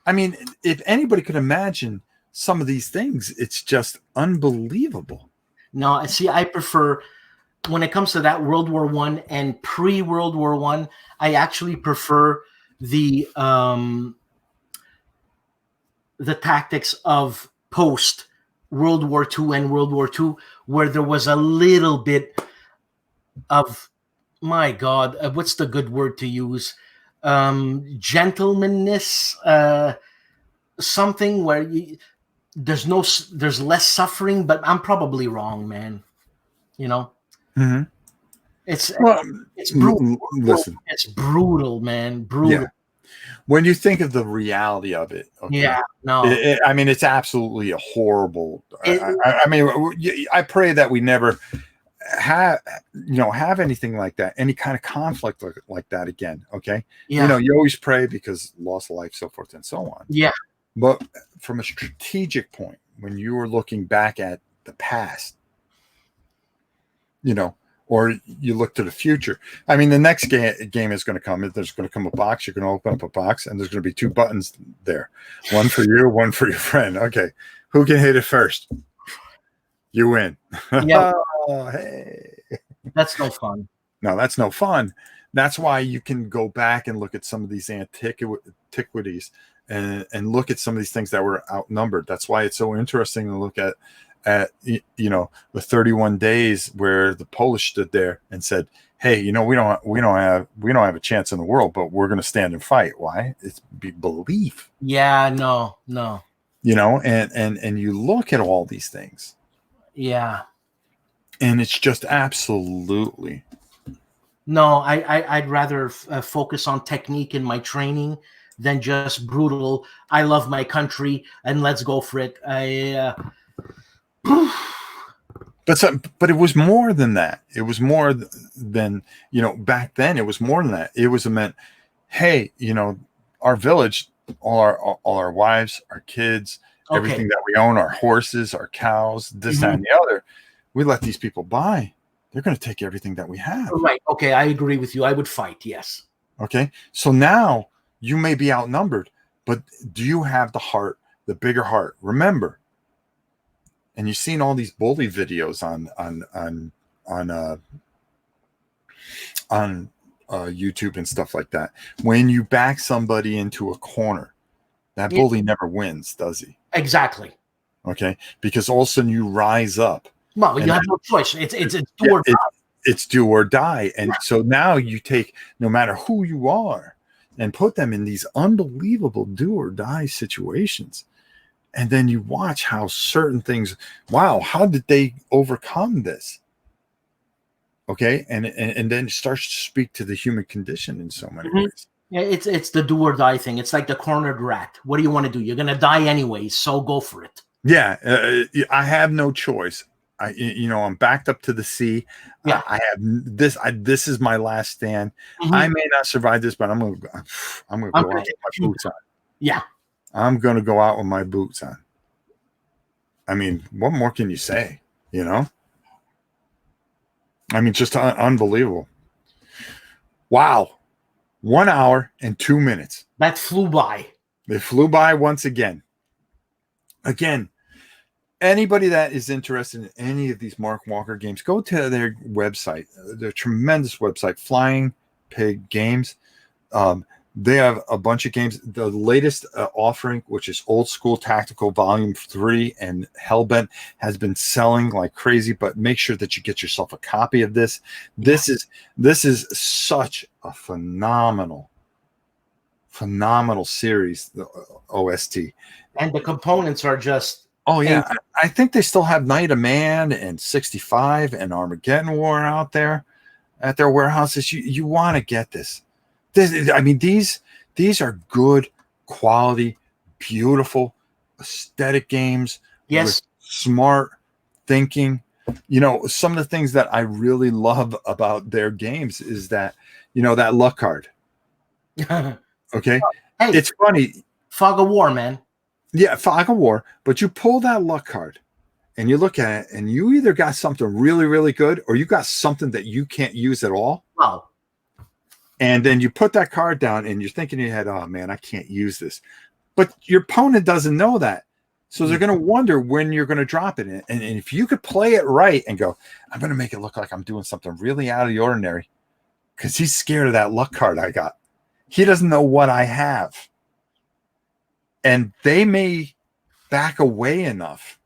I mean, if anybody could imagine some of these things, it's just unbelievable. No, see, I prefer, when it comes to that World War I and pre-World War I actually prefer the tactics of post World War II and World War II, where there was a little bit of, my God, what's the good word to use? Gentlemanness, something where there's less suffering, but I'm probably wrong, man. Mm-hmm. It's brutal. Listen, it's brutal, man. Brutal. Yeah. When you think of the reality of it, okay, yeah, no, I mean, it's absolutely a horrible. I mean, I pray that we never have anything like that, any kind of conflict like that again. Okay. Yeah. You always pray because loss of life, so forth and so on. Yeah. But from a strategic point, when you are looking back at the past, or you look to the future. I mean, the next game is going to come. There's going to come a box. You're going to open up a box, and there's going to be 2 buttons there. One for you, one for your friend. Okay. Who can hit it first? You win. Yeah. Oh, hey. That's no fun. No, that's no fun. That's why you can go back and look at some of these antiquities and look at some of these things that were outnumbered. That's why it's so interesting to look at the 31 days where the Polish stood there and said, hey, we don't have a chance in the world, but we're going to stand and fight. Why? It's belief. Yeah, no. And you look at all these things. Yeah. And it's just absolutely. No, I'd rather focus on technique in my training than just brutal. I love my country and let's go for it. But it was more than that. It was more than, back then it was more than that. It was meant, hey, our village, all our wives, our kids, everything that we own, our horses, our cows, this, that, and the other, we let these people buy. They're going to take everything that we have. Right. Okay. I agree with you. I would fight. Yes. Okay. So now you may be outnumbered, but do you have the heart, the bigger heart? Remember, and you've seen all these bully videos on YouTube and stuff like that. When you back somebody into a corner, that bully never wins, does he? Exactly. Okay. Because all of a sudden you rise up. Well, you have no choice. It's do or die. It's do or die. And so now you take, no matter who you are, and put them in these unbelievable do or die situations. And then you watch how certain things, wow, how did they overcome this? Okay. And then it starts to speak to the human condition in so many ways. Yeah, it's the do or die thing. It's like the cornered rat. What do you want to do? You're going to die anyway, so go for it. Yeah. I have no choice. I'm backed up to the sea. Yeah. I have this. This is my last stand. I may not survive this, but I'm gonna go out with my boots on. Yeah. I'm gonna go out with my boots on. I mean, what more can you say? I mean, just unbelievable. Wow. 1 hour and 2 minutes. That flew by. They flew by once again. Anybody that is interested in any of these Mark Walker games, go to their website. Their tremendous website, Flying Pig Games. They have a bunch of games. The latest offering, which is Old School Tactical Volume 3 and Hellbent, has been selling like crazy. But make sure that you get yourself a copy of this. This is such a phenomenal series, the OST. And the components are just. Oh, yeah. I think they still have Night of Man and 65 and Armageddon War out there at their warehouses. You want to get this. I mean, these are good quality, beautiful, aesthetic games. Yes. With smart thinking. Some of the things that I really love about their games is that, that luck card. Okay. Hey, it's funny. Fog of War, man. Yeah, Fog of War, but you pull that luck card and you look at it and you either got something really, really good or you got something that you can't use at all. Wow. And then you put that card down and you're thinking in your head, oh man, I can't use this. But your opponent doesn't know that. So they're going to wonder when you're going to drop it. And if you could play it right and go, I'm going to make it look like I'm doing something really out of the ordinary because he's scared of that luck card I got. He doesn't know what I have. And they may back away enough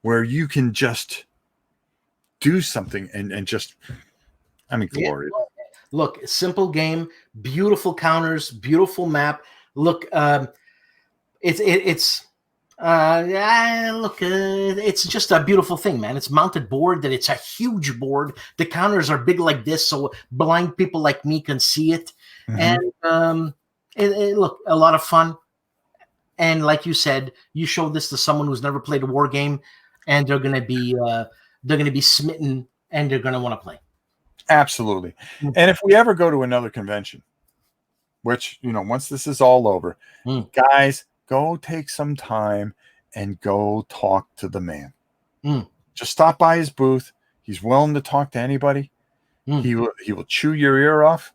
where you can just do something and just, I mean, glorious. Yeah. Look, simple game, beautiful counters, beautiful map. Look, it's just a beautiful thing, man. It's mounted board, that it's a huge board. The counters are big like this, so blind people like me can see it. And look, a lot of fun. And like you said, you show this to someone who's never played a war game, and they're gonna be smitten, and they're gonna want to play. Absolutely. And if we ever go to another convention, which once this is all over, guys, go take some time and go talk to the man. Just stop by his booth. He's willing to talk to anybody. He will chew your ear off.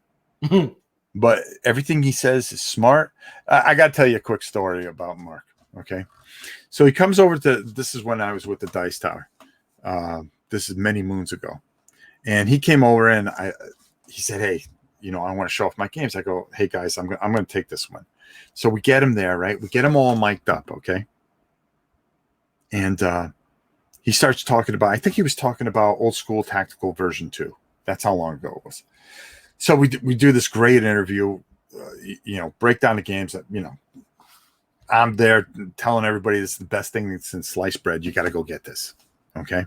But everything he says is smart. I got to tell you a quick story about Mark. Okay. So he comes over this is when I was with the Dice Tower. This is many moons ago. And he came over and he said, hey, I want to show off my games. I go, hey guys, I'm going to take this one. So we get him there, right? We get him all mic'd up, okay? And he starts talking about, I think he was talking about Old School Tactical version 2. That's how long ago it was. So we do this great interview, break down the games that, I'm there telling everybody this is the best thing since sliced bread. You got to go get this. Okay.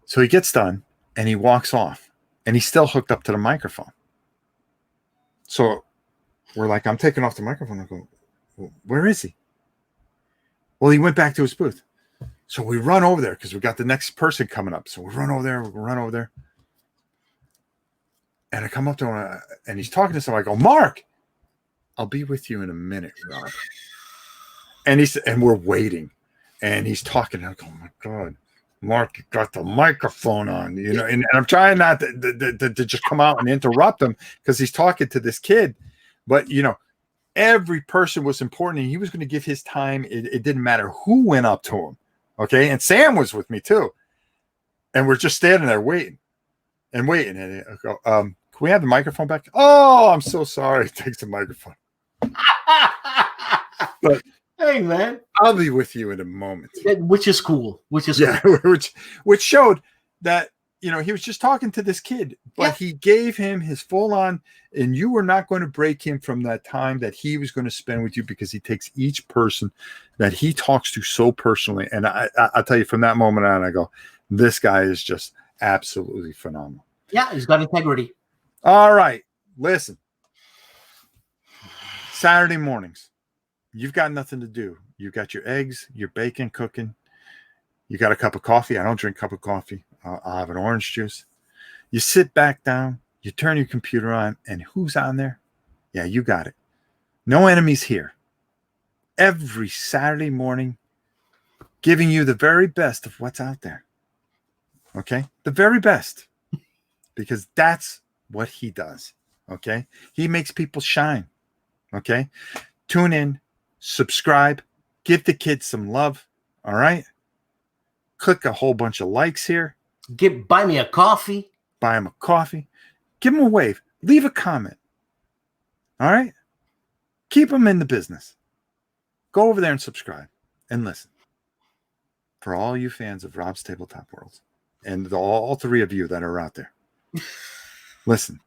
So he gets done and he walks off and he's still hooked up to the microphone. So we're like, I'm taking off the microphone. I go, well, where is he? Well, he went back to his booth. So we run over there because we got the next person coming up. So we run over there. And I come up to him and he's talking to someone. I go, Mark, I'll be with you in a minute, Rob. And we're waiting. And he's talking. I go, oh my God, Mark, you got the microphone on, and I'm trying not to just come out and interrupt him because he's talking to this kid. But, every person was important and he was going to give his time. It didn't matter who went up to him. Okay. And Sam was with me too. And we're just standing there waiting. And I go, can we have the microphone back? Oh, I'm so sorry. Takes the microphone. But hey, man, I'll be with you in a moment. Which is cool. Cool. which showed that, he was just talking to this kid, but he gave him his full on, and you were not going to break him from that time that he was going to spend with you because he takes each person that he talks to so personally. And I'll tell you from that moment on, I go, this guy is just absolutely phenomenal. Yeah, he's got integrity. All right. Listen. Saturday mornings, you've got nothing to do. You've got your eggs, your bacon cooking. You got a cup of coffee. I don't drink a cup of coffee. I'll have an orange juice. You sit back down. You turn your computer on. And who's on there? Yeah, you got it. No enemies here. Every Saturday morning, giving you the very best of what's out there. Okay? The very best. Because that's what he does. Okay? He makes people shine. Okay? Tune in, subscribe, give the kids some love. All right? Click a whole bunch of likes here. Buy me a coffee. Buy him a coffee. Give him a wave. Leave a comment. All right? Keep them in the business. Go over there and subscribe and listen. For all you fans of Rob's Tabletop World and all three of you that are out there, listen.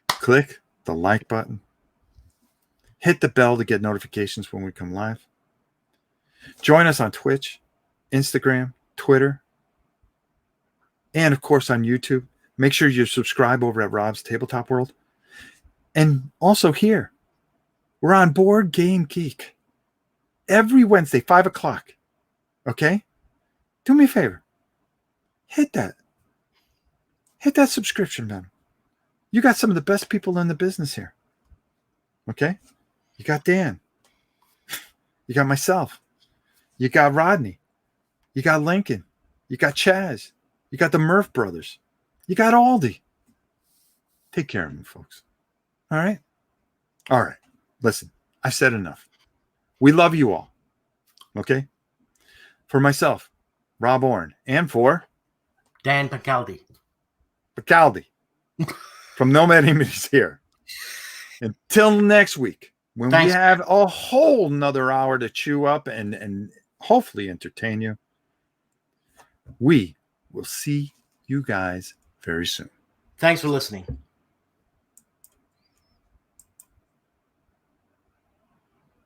Click the like button. Hit the bell to get notifications when we come live. Join us on Twitch, Instagram, Twitter, and of course on YouTube. Make sure you subscribe over at Rob's Tabletop World. And also here, we're on Board Game Geek every Wednesday, 5 o'clock. Okay? Do me a favor. Hit that subscription button. You got some of the best people in the business here. Okay? You got Dan. You got myself. You got Rodney. You got Lincoln. You got Chaz. You got the Murph brothers. You got Aldi. Take care of them, folks. All right? All right. Listen, I've said enough. We love you all. Okay? For myself, Rob Orrin, and for Dan Pacaldi. From Nomad Images here. Until next week, when we have a whole nother hour to chew up and hopefully entertain you, we will see you guys very soon. Thanks for listening.